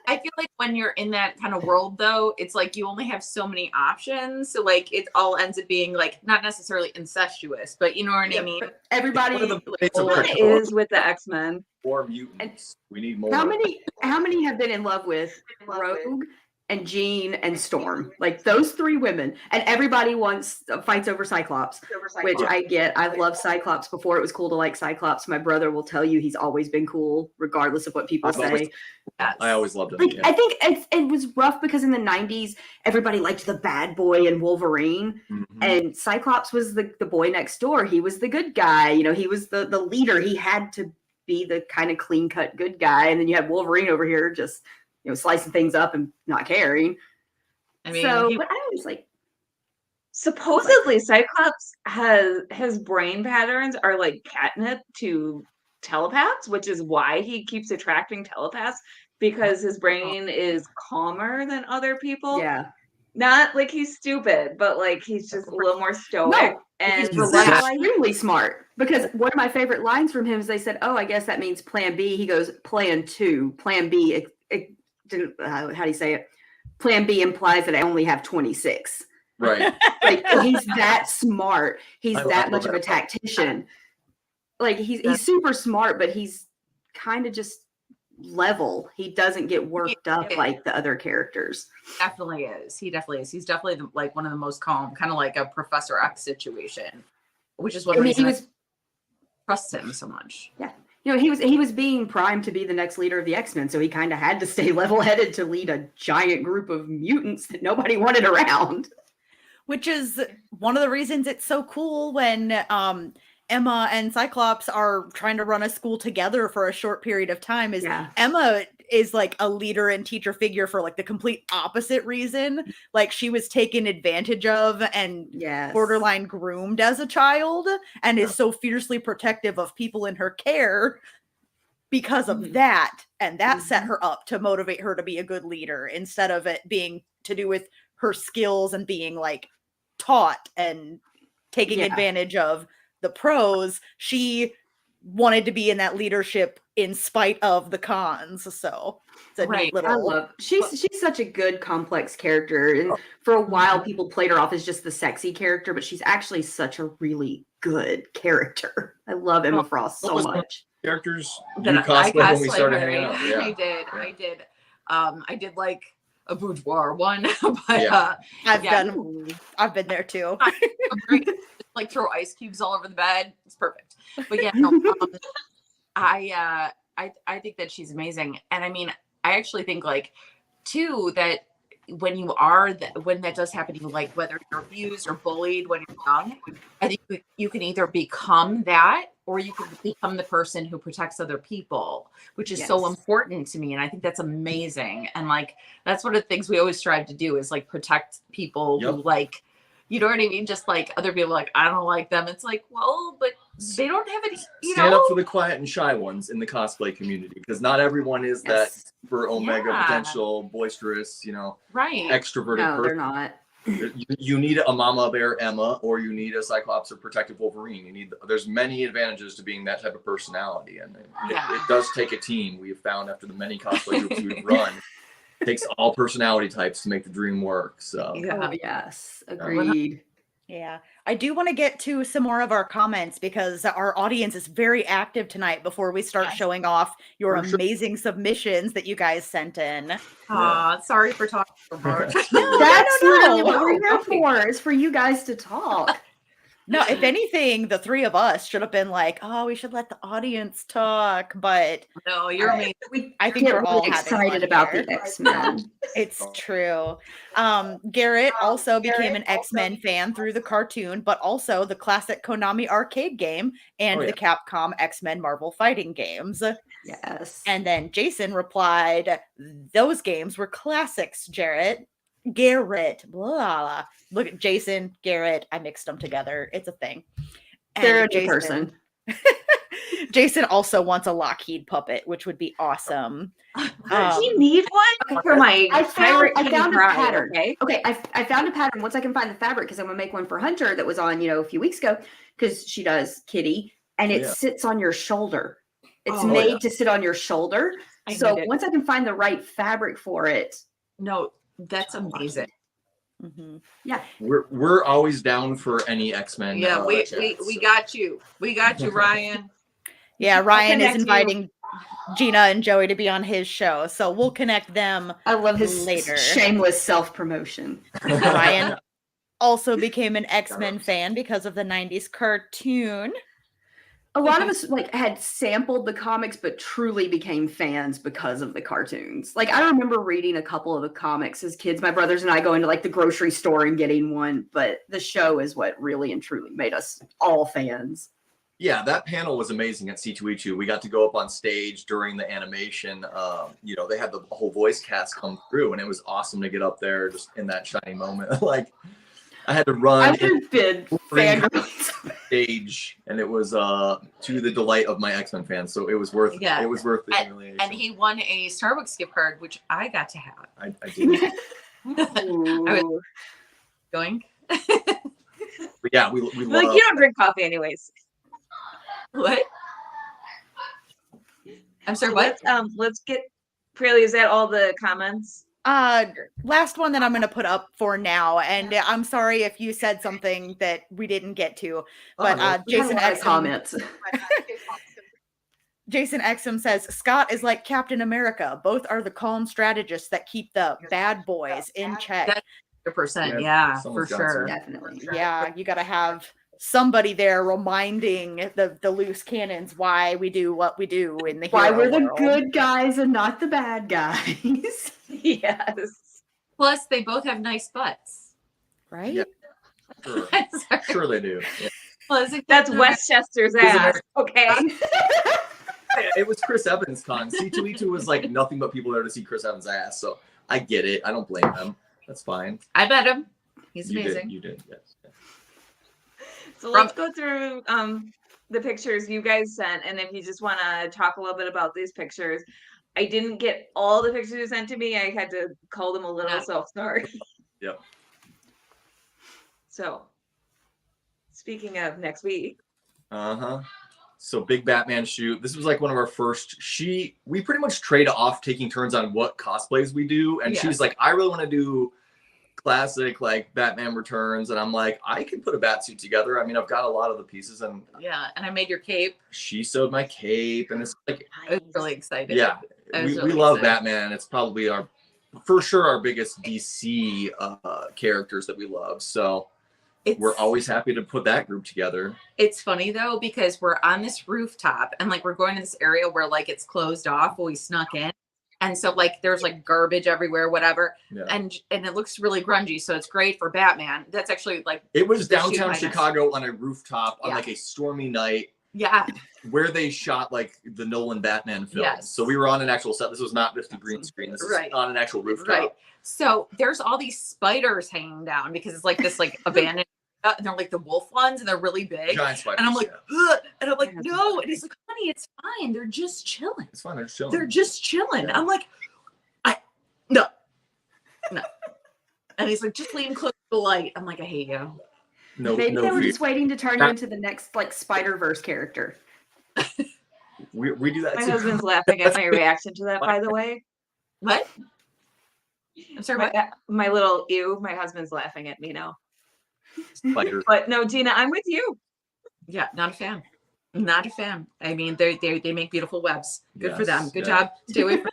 I feel like when you're in that kind of world, though, it's like you only have so many options. So like it all ends up being like not necessarily incestuous, but you know what I mean. Everybody. What are the plates of What control? is with the X-Men? More mutants. We need more. How many have been in love with Rogue and Jean and Storm? Like those three women, and everybody fights over Cyclops, which I get. I love Cyclops before it was cool to like Cyclops. My brother will tell you he's always been cool, regardless of what people I've always- say. I always loved him. Like Yeah. I think it was rough because in the 90s, everybody liked the bad boy and Wolverine. Mhm. And Cyclops was the boy next door. He was the good guy. You know, he was the leader. He had to be the kind of clean cut good guy. And then you had Wolverine over here just, slicing things up and not caring. I mean, But I was like, Supposedly, Cyclops his brain patterns are like catnip to telepaths, which is why he keeps attracting telepaths because his brain is calmer than other people. yeah. Not like he's stupid, but like he's just a little more stoic. And He's that's that- extremely smart, because one of my favorite lines from him is they said, "Oh, I guess that means plan B." He goes, "Plan 2, plan B." How do you say it? Plan B implies that I only have 26. Right. Like, he's that smart. He's I that love much of a that. tactician. Like, he's super smart, but he's kind of just level. He doesn't get worked up like the other characters. Definitely is. He definitely is. He's definitely like one of the most calm, kind of like a Professor X situation, which is one I mean, reason he was, I trust him so much. he was being primed to be the next leader of the X-Men, so he kind of had to stay level-headed to lead a giant group of mutants that nobody wanted around. Which is one of the reasons it's so cool when Emma and Cyclops are trying to run a school together for a short period of time. Is Emma is like a leader and teacher figure for like the complete opposite reason. Like, she was taken advantage of and borderline groomed as a child, and is so fiercely protective of people in her care because of that. And that set her up to motivate her to be a good leader, instead of it being to do with her skills and being like taught and taking advantage of the pros. She wanted to be in that leadership in spite of the cons. So it's a neat little. She's such a good complex character, and for a while people played her off as just the sexy character, but she's actually such a really good character. I love Emma Frost so much. Characters That you cosplay when we cosplayed started her, hanging out. Yeah. I did like a boudoir one, but I've been there too. Like throw ice cubes all over the bed. It's perfect. But yeah, no, I think that she's amazing. And I mean, I actually think like too that when you are when that does happen to you, like whether you're abused or bullied when you're young, I think you can either become that or you can become the person who protects other people, which is so important to me. And I think that's amazing. And like, that's one of the things we always strive to do, is like protect people who like, you know what I mean? Just like other people, like, I don't like them. It's like, well, but they don't have any, Stand up for the quiet and shy ones in the cosplay community, because not everyone is that super omega potential, boisterous, extroverted No, person. they're not. You need a mama bear Emma, or you need a Cyclops or protective Wolverine. There's many advantages to being that type of personality, and it does take a team. We have found after the many cosplay groups we've run, it takes all personality types to make the dream work. So agreed. Yeah, I do want to get to some more of our comments, because our audience is very active tonight before we start showing off your amazing submissions that you guys sent in. Sorry for talking so much. That's really what we're here for, is for you guys to talk. No, if anything, the three of us should have been like, oh, we should let the audience talk. But no, you're amazing. I think we're all excited about the X-Men. It's true. Garrett also became an X-Men fan through the cartoon, but also the classic Konami arcade game and the Capcom X-Men Marvel fighting games. Yes. And then Jason replied, those games were classics, Garrett, blah. Look at Jason, Garrett. I mixed them together. It's a thing. They're a new person. Jason also wants a Lockheed puppet, which would be awesome. Do you need one for my I found a pattern. Okay. I found a pattern. Once I can find the fabric, because I'm gonna make one for Hunter that was on, a few weeks ago, because she does Kitty, and it sits on your shoulder. It's made to sit on your shoulder. So once I can find the right fabric for it. No, that's amazing. Mm-hmm. Yeah, we're always down for any X-Men. Yeah, we got you. We got you, Ryan. Yeah, Ryan is inviting Gina and Joey to be on his show, so we'll connect them. I love his later. Shameless self-promotion. Ryan also became an X-Men fan because of the 90s cartoon. A lot of us had sampled the comics, but truly became fans because of the cartoons. Like, I remember reading a couple of the comics as kids. My brothers and I going to the grocery store and getting one, but the show is what really and truly made us all fans. Yeah, that panel was amazing at C2E2. We got to go up on stage during the animation. They had the whole voice cast come through, and it was awesome to get up there just in that shining moment. I had to run. I've been fangirls stage, and it was to the delight of my X-Men fans. So it was worth. It was worth the humiliation. And he won a Starbucks gift card, which I got to have. I did. I was going. But yeah, we Like, love. you don't drink coffee anyways. What? I'm sorry, So what? let's get Crayle, is that all the comments? Last one that I'm going to put up for now, and I'm sorry if you said something that we didn't get to, but We had a Jason lot of Exum, comments. Jason Exum says Scott is like Captain America. Both are the calm strategists that keep the bad boys in check. That's 100%. Yeah, for someone's got sure. to. Definitely. Yeah, you got to have somebody there reminding the loose cannons why we do what we do in the Why hero we're the world. good guys and not the bad guys. Yes. Plus, they both have nice butts. Right? Yeah. Sure. Sure they do. Yeah. Plus, it- That's Westchester's Is it ass. Okay. It was Chris Evans' con. C2E2 was like nothing but people there to see Chris Evans' ass. So I get it. I don't blame them. That's fine. I bet him. He's You amazing. did. You did. Yes. So let's go through the pictures you guys sent, and if you just want to talk a little bit about these pictures. I didn't get all the pictures you sent to me. I had to cull them a little, Yeah. so sorry. Yep. So, speaking of next week. So big Batman shoot. This was like one of our first. We pretty much trade off taking turns on what cosplays we do, and Yeah. she's like, I really want to do classic like Batman Returns, and I'm like, I can put a bat suit together. I mean, I've got a lot of the pieces, and Yeah, and I made your cape. she sewed my cape, and it's like, I was really excited. yeah, I was we really love excited. Batman. It's probably for sure our biggest DC characters that we love. So we're always happy to put that group together. It's funny though, because we're on this rooftop and like we're going to this area where like it's closed off, but we snuck in. And so like there's like garbage everywhere, whatever. Yeah. And it looks really grungy. So it's great for Batman. That's actually like It was the shoot downtown behind us. Chicago on a rooftop on Yeah. like a stormy night Yeah. where they shot like the Nolan Batman film. Yes. So we were on an actual set. This was not just a green screen. This is Right. on an actual rooftop. Right. So there's all these spiders hanging down because it's like this like abandoned and they're like the wolf ones and they're really big. Giant spiders. And I'm like, yeah. ugh. And I'm like, no. And he's like, honey, it's fine. They're just chilling. It's fine. They're just chilling. They're just chilling. Yeah. I'm like, no. And he's like, just leave him close to the light. I'm like, I hate you. no, Maybe no they were fear. just waiting to turn you into the next like Spider-Verse character. We do that My too. husband's laughing at my reaction to that, by the way. What? I'm sorry, what? My little ew, my husband's laughing at me now. Spiders. But no, Gina, I'm with you. Yeah, not a fan. Not a fan. I mean, they make beautiful webs. Good for them. Yes, Good yeah. job. Stay away from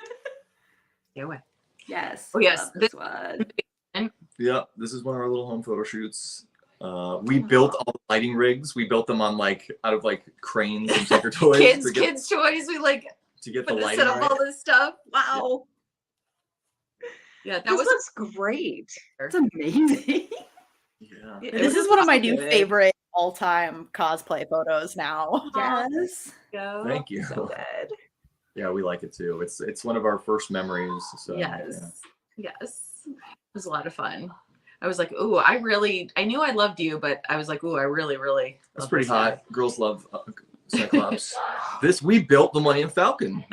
Stay away. Yes. Oh, yes, love this one. Yeah, this is one of our little home photo shoots. We built all the lighting rigs. We built them on like out of like cranes and Tinker toys Kids toys. We like to get the put to lighting set up right. all this stuff. Wow. Yeah, that This was looks great. It's amazing. Yeah. This is one of my new good. favorite all-time cosplay photos now. Yes. go. Thank you. So good. Yeah, we like it too. It's one of our first memories. So Yes. Yes. It was a lot of fun. I was like, ooh, I knew I loved you, but I was like, ooh, I really That's love pretty this guy. hot. Girls love Cyclops. We built the Millennium Falcon.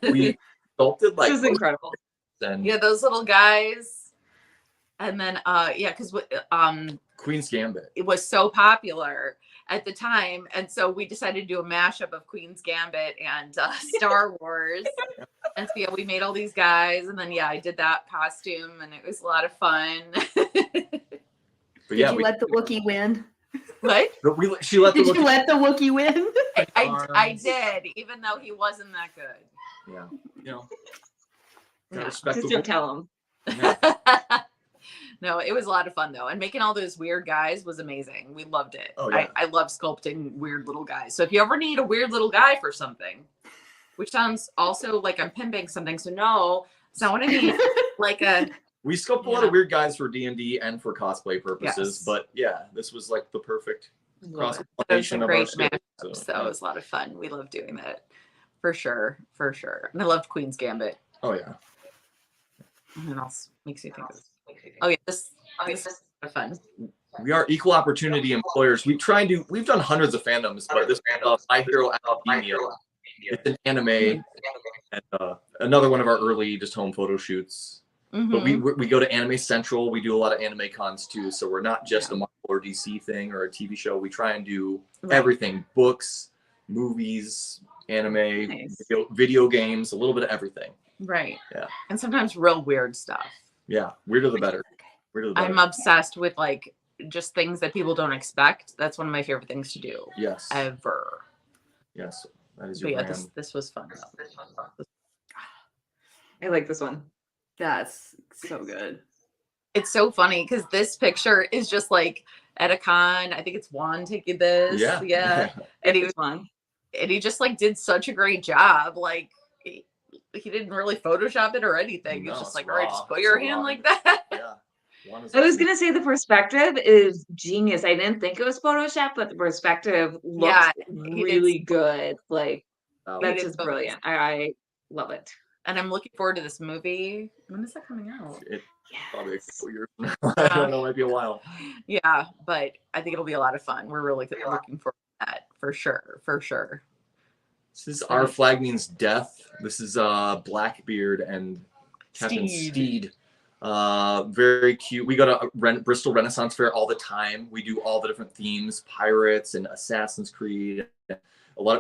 We sculpted like This is incredible. and Yeah, those little guys. And then because Queen's Gambit. it was so popular at the time, and so we decided to do a mashup of Queen's Gambit and Star Wars. And so yeah, we made all these guys, and then I did that costume, and it was a lot of fun. But yeah, Did you let the Wookiee win? What? she let the Did you let the Wookiee win? I arms. did, even though he wasn't that good. Yeah, you know, Yeah. respect Just the- don't tell him. Yeah. No, it was a lot of fun though, and making all those weird guys was amazing. We loved it. Oh, yeah. I love sculpting weird little guys. So if you ever need a weird little guy for something, which sounds also like I'm pimping something, so no, it's not what I need. Like We sculpt a lot of weird guys for D&D and for cosplay purposes, Yes. but yeah, this was like the perfect cross it was combination a of our great skills. mashup, so it was a lot of fun. We loved doing that for sure. And I loved Queen's Gambit. Oh yeah. And what else makes you think of? Oh yeah, this is a lot of fun. We are equal opportunity employers. We've done hundreds of fandoms, but this My Hero Academia, it's an anime, and another one of our early just home photo shoots. But we go to Anime Central. We do a lot of anime cons too. So we're not just a Marvel or DC thing or a TV show. We try and do everything: books, movies, anime, video games, a little bit of everything. Right. Yeah. And sometimes real weird stuff. Yeah. Weirder the better. Weirder the better. I'm obsessed with like just things that people don't expect. That's one of my favorite things to do. Yes. Ever. Yes. That is your brand. This was fun. I like this one. That's so good. It's so funny because this picture is just like at a con. I think it's Juan taking this. Yeah. And he was fun. And he just like did such a great job. Like he didn't really Photoshop it or anything. No, It's just it's like, all right, raw. just put your hand like that. Yeah. I was gonna say the perspective is genius. I didn't think it was Photoshop, but the perspective looks really good. Like that's just brilliant. I love it. And I'm looking forward to this movie. When is that coming out? Probably a couple years from now. I don't know, it might be a while. Yeah, but I think it'll be a lot of fun. We're really looking forward to that for sure. For sure. This is Our Flag Means Death. This is Blackbeard and Captain Steed. Very cute. We go to Bristol Renaissance Fair all the time. We do all the different themes, pirates and Assassin's Creed.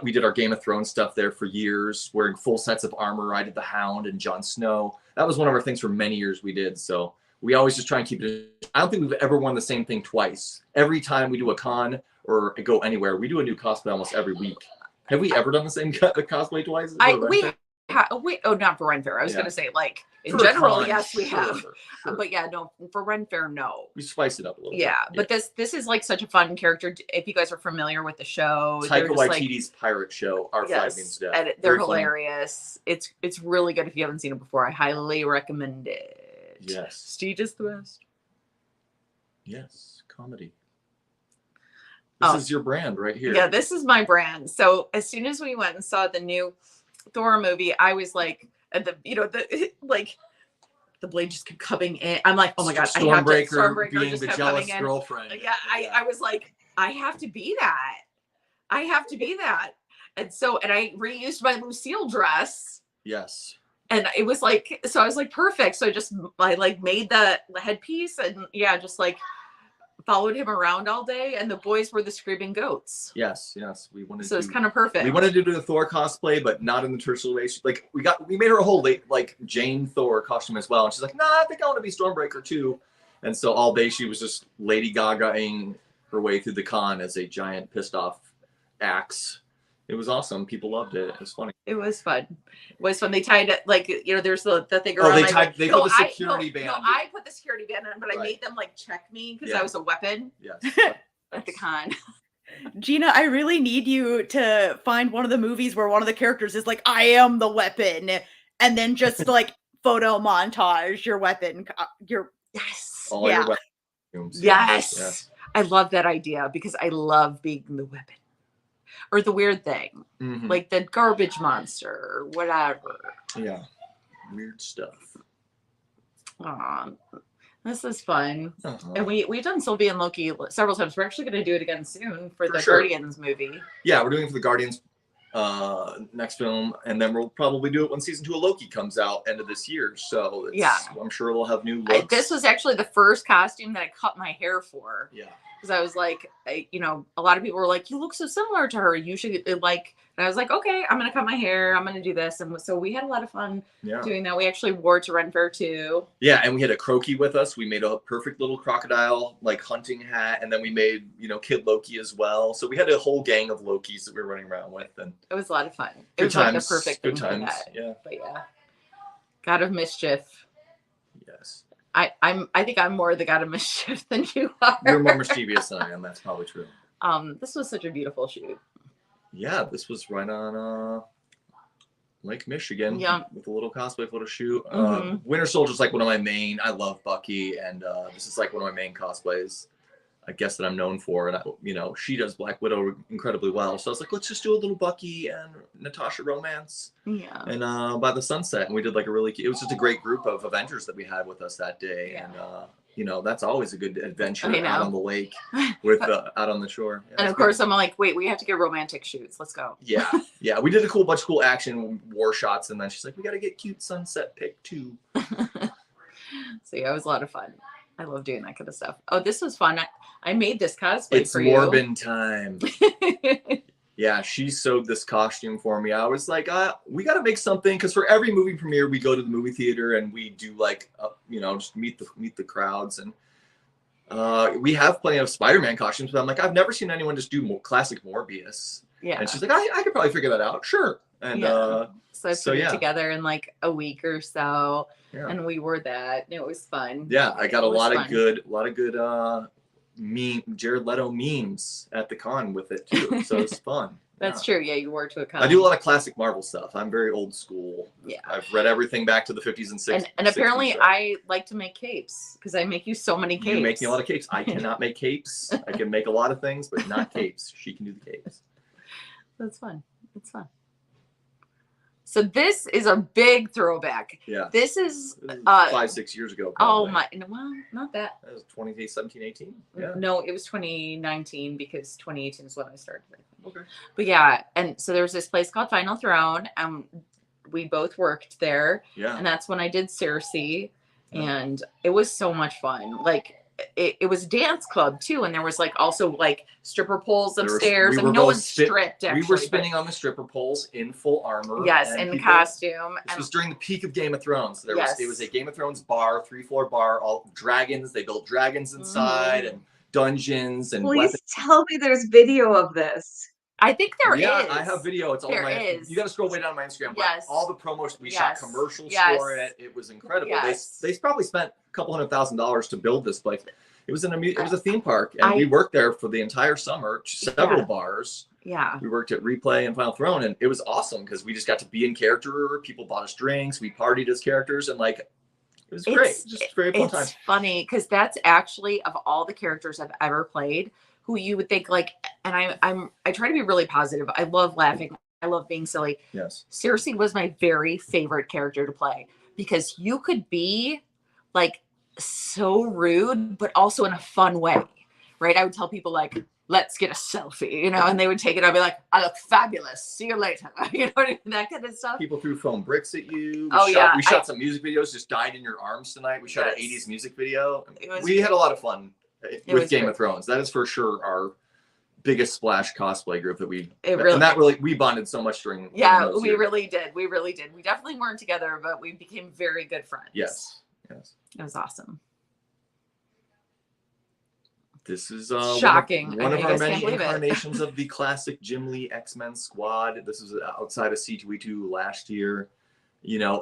We did our Game of Thrones stuff there for years, wearing full sets of armor. I did the Hound and Jon Snow. That was one of our things for many years we did. So we always just try and keep it. I don't think we've ever worn the same thing twice. Every time we do a con or go anywhere, we do a new cosplay almost every week. Have we ever done the same cosplay twice? Not for Ren Fair. I was going to say, like, in general, yes, we have. Sure. But yeah, no, for Ren Fair, no. We spice it up a little bit. Yeah, but this is like such a fun character. If you guys are familiar with the show, Taika Waititi's pirate show, Our Flag Means Death. And they're hilarious. It's really good if you haven't seen it before. I highly recommend it. Yes. Steed is the best. Yes, comedy. This is your brand right here. Yeah, this is my brand. So as soon as we went and saw the new Thor movie, I was like, the blade just kept coming in. I'm like, oh my god, Stormbreaker being the jealous girlfriend. Yeah, I was like, I have to be that. I have to be that. And I reused my Lucille dress. Yes. And it was like, so I was like, perfect. So I made the headpiece and just like followed him around all day, and the boys were the screaming goats. Yes, we wanted. So it's kind of perfect. We wanted to do the Thor cosplay, but not in the traditional way. Like we made her a whole Jane Thor costume as well, and she's like, "Nah, I think I want to be Stormbreaker too." And so all day she was just Lady Gaga-ing her way through the con as a giant pissed off axe. It was awesome. People loved it. It was funny. It was fun. They tied it there's the thing around. They put the security band. No, I put the security band on, but I made them check me because I was a weapon. Yes. At the con. Gina, I really need you to find one of the movies where one of the characters is like, I am the weapon. And then just photo montage your weapon. Yes. All your weapons. Yes. I love that idea because I love being the weapon. Or the weird thing, like the garbage monster or whatever. Yeah, weird stuff. This is fun. And we've done Sylvie and Loki several times. We're actually going to do it again soon for the Guardians movie. Yeah, we're doing it for the Guardians next film, and then we'll probably do it when season 2 of Loki comes out end of this year. So I'm sure it'll have new looks. This was actually the first costume that I cut my hair for. Yeah. Because I was like, a lot of people were like, you look so similar to her. You should and I was like, okay, I'm going to cut my hair. I'm going to do this. And so we had a lot of fun doing that. We actually wore it to Ren Fair too. Yeah. And we had a Croaky with us. We made a perfect little crocodile, hunting hat. And then we made, Kid Loki as well. So we had a whole gang of Lokis that we were running around with. And it was a lot of fun. It was was times, like the perfect thing good times. for that. Yeah. But yeah. God of Mischief. Yes. I think I'm more the God of Mischief than you are. You're more mischievous than I am. That's probably true. This was such a beautiful shoot. Yeah, this was right on Lake Michigan. Yeah. With a little cosplay photo shoot. Winter Soldier's one of my main. I love Bucky, and this is one of my main cosplays, I guess, that I'm known for. And she does Black Widow incredibly well. So I was like, let's just do a little Bucky and Natasha romance. Yeah. And by the sunset, and we did it was just a great group of Avengers that we had with us that day. Yeah. And that's always a good adventure out on the lake with out on the shore. Yeah, and of course, I'm like, wait, we have to get romantic shoots. Let's go. Yeah. Yeah. We did a bunch of cool action war shots. And then she's like, we got to get cute sunset pic too. So yeah, it was a lot of fun. I love doing that kind of stuff. Oh, this was fun. I made this cosplay It's for you. Morbin time. Yeah, she sewed this costume for me. I was like, we got to make something, because for every movie premiere, we go to the movie theater and we do like, just meet the crowds, and we have plenty of Spider-Man costumes. But I'm like, I've never seen anyone just do classic Morbius. Yeah. And she's like, I could probably figure that out. Sure. And so I put it together in like a week or so, and we wore that. And it was fun. Yeah, I got a lot of good Jared Leto memes at the con with it too, so it's fun. That's true. Yeah, you wore it to a con. I do a lot of classic Marvel stuff. I'm very old school. Yeah, I've read everything back to the 50s and 60s. And apparently, I like to make capes because I make you so many capes. You make me a lot of capes. I cannot make capes. I can make a lot of things, but not capes. She can do the capes. That's fun. It's fun. So this is a big throwback. Yeah. This is 5-6 years ago. Probably. Oh my! Well, not that. That was 2017, 18. Yeah. No, it was 2019 because 2018 is when I started. Okay. But yeah, and so there was this place called Final Throne. We both worked there. Yeah. And that's when I did Cersei, and it was so much fun. Like it was a dance club too, and there was like also like stripper poles upstairs, and no one's stripped. Actually, we were spinning on the stripper poles in full armor. Yes, in costume. This was during the peak of Game of Thrones. It was a Game of Thrones bar, 3-floor bar, all dragons. They built dragons inside and dungeons and Please weapons. tell me there's video of this. I think there is. Yeah, I have video. It's all there my. is. You got to scroll way down my Instagram. Yes. All the promos we shot commercials for it. It was incredible. They probably spent a couple $100,000 to build this place. It was a theme park, and we worked there for the entire summer. Several bars. Yeah. We worked at Replay and Final Throne, and it was awesome because we just got to be in character. People bought us drinks. We partied as characters, and like it was great. Just very fun time. It's funny because that's actually, of all the characters I've ever played, who you would think like, and I try to be really positive. I love laughing. I love being silly. Yes. Cersei was my very favorite character to play because you could be like so rude, but also in a fun way, right? I would tell people like, let's get a selfie, and they would take it. I'd be like, I look fabulous. See you later. That kind of stuff. People threw foam bricks at you. We shot some music videos, just died in your arms tonight. We shot an 80s music video. We had a lot of fun with Game of Thrones. That is for sure our biggest splash cosplay group that we bonded so much during. Yeah, we really did. We definitely weren't together, but we became very good friends. Yes. It was awesome. This is shocking. One of our many incarnations of the classic Jim Lee X-Men squad. This was outside of C2E2 last year.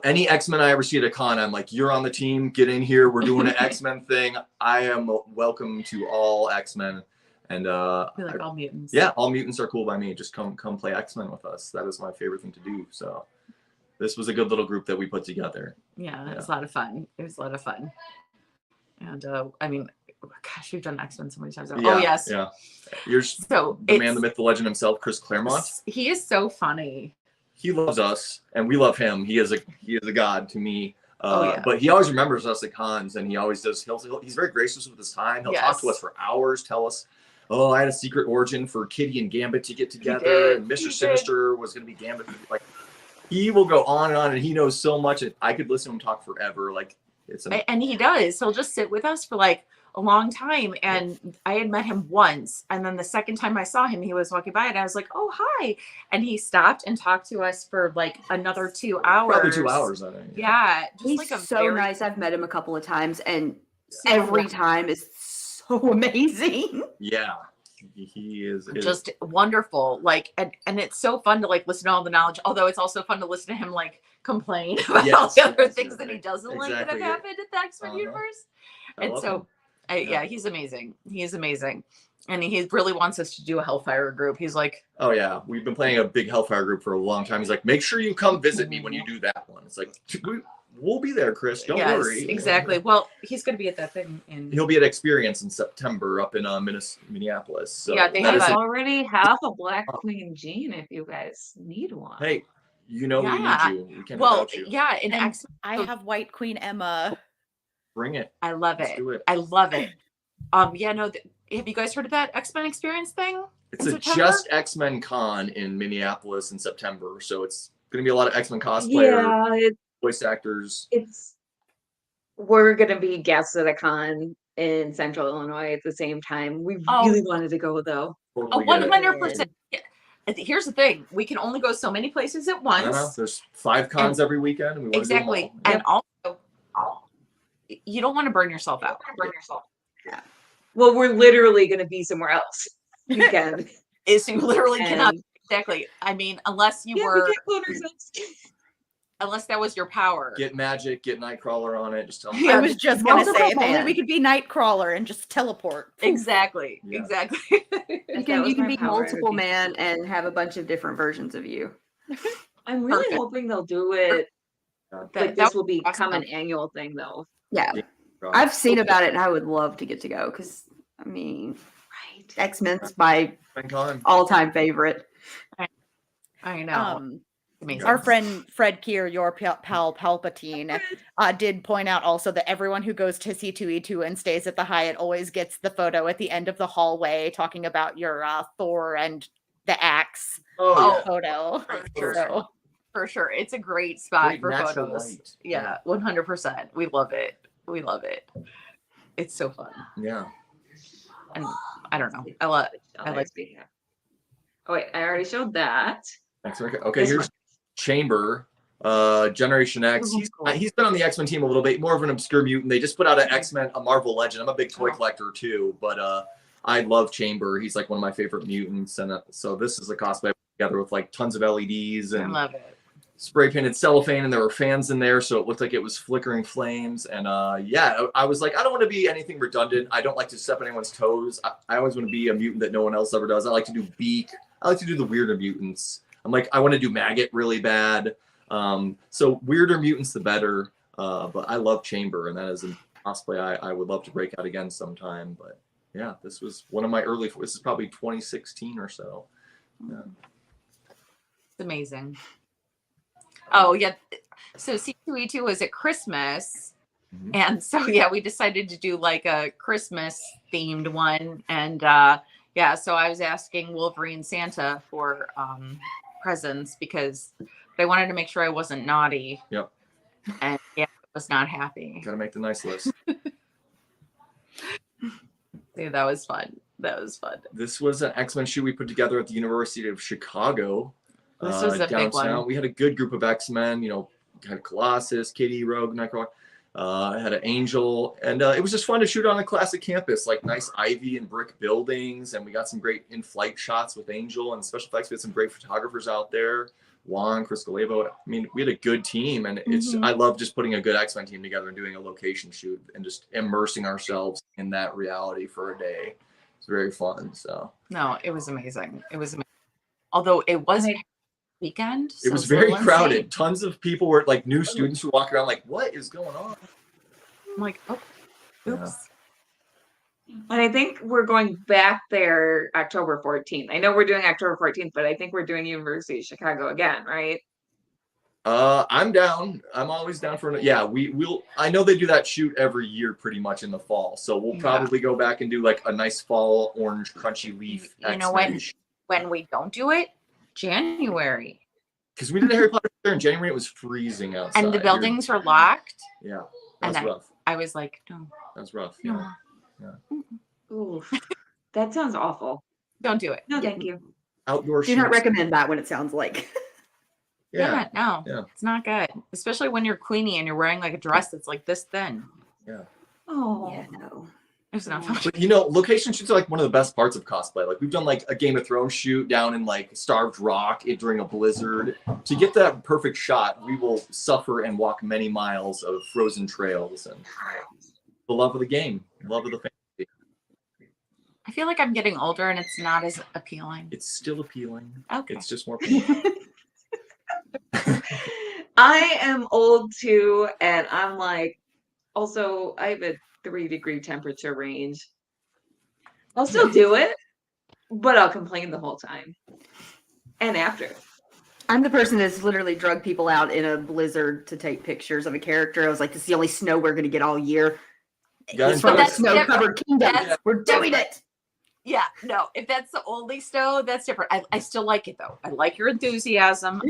Any X-Men I ever see at a con, I'm like, you're on the team. Get in here. We're doing an X-Men thing. I am welcome to all X-Men. And we like all mutants. Yeah, all mutants are cool by me. Just come play X-Men with us. That is my favorite thing to do. So this was a good little group that we put together. Yeah, it was a lot of fun. And I mean, gosh, we've done X-Men so many times. Yeah, oh yes. Yeah. You're the man, the myth, the legend himself, Chris Claremont. He is so funny. He loves us and we love him. He is a god to me. Yeah. But he always remembers us at cons, and he always does. He's very gracious with his time. He'll talk to us for hours, tell us, oh, I had a secret origin for Kitty and Gambit to get together, and Mr. Sinister was going to be Gambit. Like, he will go on, and he knows so much. And I could listen to him talk forever. Like, and he does. He'll just sit with us for like a long time. And I had met him once, and then the second time I saw him, he was walking by, and I was like, "Oh, hi!" And he stopped and talked to us for like another 2 hours. Probably 2 hours, I think. Yeah, just he's like so nice. I've met him a couple of times, and every time is so amazing. Yeah. He is just wonderful. Like, and it's so fun to like listen to all the knowledge, although it's also fun to listen to him like complain about all the other things that he doesn't like that have happened in the X-Men universe. And so he's amazing. He is amazing. And he really wants us to do a Hellfire group. He's like, oh yeah, we've been playing a big Hellfire group for a long time. He's like, make sure you come visit me when you do that one. It's like, we'll be there, Chris. Don't worry. Exactly. Well, he's going to be at that thing. He'll be at Experience in September up in Minneapolis. So yeah, they already have a Black Queen Jean if you guys need one. Hey, we need you. We can't without you. Yeah, and I have White Queen Emma. Bring it. I love it. Let's do it. I love it. Have you guys heard of that X-Men Experience thing? It's a just X-Men con in Minneapolis in September. So it's going to be a lot of X-Men cosplayers. Yeah, voice actors. we're gonna be guests at a con in Central Illinois at the same time. We Oh. really wanted to go though. Oh, Totally get it. 100%. Here's the thing: we can only go so many places at I don't know. once. There's 5 cons every weekend. And we want Exactly, to do them all. and also, you don't want to burn yourself out. Well, we're literally gonna be somewhere else weekend. Is you literally cannot. And- Exactly. I mean, unless you Yeah, were, we can't clone ourselves. unless that was your power. Get magic, get Nightcrawler on it. Just tell them. Yeah, I was just gonna multiple say, if only man. we could be Nightcrawler and just teleport. Exactly. Yeah. Exactly. You That can was my be power, I would multiple be- man and have a bunch of different versions of you. I'm really Perfect. hoping they'll do it. Like That this will would be become an awesome. annual thing, though. Yeah. I've seen about it and I would love to get to go because, I mean, Right. X-Men's my Con. all-time favorite. I know. Amazing. Our friend Fred Keir, your pal Palpatine, did point out also that everyone who goes to C2E2 and stays at the Hyatt always gets the photo at the end of the hallway talking about your Thor and the axe Oh, photo. sure. So, For sure. It's a great spot Great for natural photos. light. Yeah, 100%. We love it. We love it. It's so fun. yeah. And I don't know. I love I like- Oh wait, I already showed that. Next record. Okay, This here's one. Chamber, Generation X. Oh, He's been on the X-Men team a little bit, more of an obscure mutant. They just put out an X-Men, a Marvel Legend. I'm a big toy collector too, but I love Chamber. He's like one of my favorite mutants, and so this is a cosplay together with like tons of LEDs I and love it. spray painted cellophane, and there were fans in there, so it looked like it was flickering flames. And yeah, I was like, I don't want to be anything redundant. I don't like to step on anyone's toes. I always want to be a mutant that no one else ever does. I like to do Beak. I like to do the weirder mutants. I'm like, I want to do Maggot really bad. So weirder mutants, the better. But I love Chamber, and that is a cosplay I would love to break out again sometime. But yeah, this was one of my early. This is probably 2016 or so. Yeah. It's amazing. Oh yeah. So C2E2 was at Christmas. Mhm. And so yeah, we decided to do like a Christmas themed one. And yeah, so I was asking Wolverine Santa for presents because they wanted to make sure I wasn't naughty. Yep. And yeah, I was not happy. Gotta make the nice list. Yeah, that was fun. That was fun. This was an X-Men shoot we put together at the University of Chicago. This was a big downtown. one. We had a good group of X-Men, you know, had Colossus, Kitty, Rogue, Nightcrawler. I had an Angel, and it was just fun to shoot on a classic campus, like nice ivy and brick buildings, and we got some great in-flight shots with Angel and special effects. We had some great photographers out there, Juan, Chris Galevo. I mean, we had a good team, and it's I love just putting a good X-Men team together and doing a location shoot and just immersing ourselves in that reality for a day. It's very fun. So No, it was amazing. It was amazing. Although it was weekend. it was very crowded. Tons of people were like new students who walk around like, what is going on? I'm like, oh, oops. And I think we're going back there October 14th. I know we're doing October 14th, but I think we're doing University of Chicago again, right? I'm down. I'm always down for yeah. We'll. I know they do that shoot every year, pretty much in the fall. So we'll probably go back and do like a nice fall orange crunchy leaf. You know when we don't do it, January, because we did the Harry Potter there in January. It was freezing outside, and the buildings were locked. Yeah, And that's rough. I was like, no, That's rough. no, Yeah. Ooh, that sounds awful. don't do it. No, thank you. Outdoor Do not shoots. recommend that when it sounds like. Yeah. No, Yeah. it's not good. Especially when you're Queenie and you're wearing like a dress that's like this thin. Oh, Yeah, no. It's not fun. But you know, location shoots are like one of the best parts of cosplay. Like we've done like a Game of Thrones shoot down in like Starved Rock during a blizzard. To get that perfect shot, we will suffer and walk many miles of frozen trails, and the love of the game, love of the fantasy. I feel like I'm getting older and it's not as appealing. It's still appealing. Okay. It's just more painful. I am old too, and I'm like, also, I have a 3-degree temperature range. I'll still do it, but I'll complain the whole time. And after. I'm the person that's literally drug people out in a blizzard to take pictures of a character. I was like, this is the only snow we're going to get all year. Yeah, It's from a that's snow-covered kingdom. That's We're doing it. Yeah, no, if that's the only snow, that's different. I still like it though. I like your enthusiasm.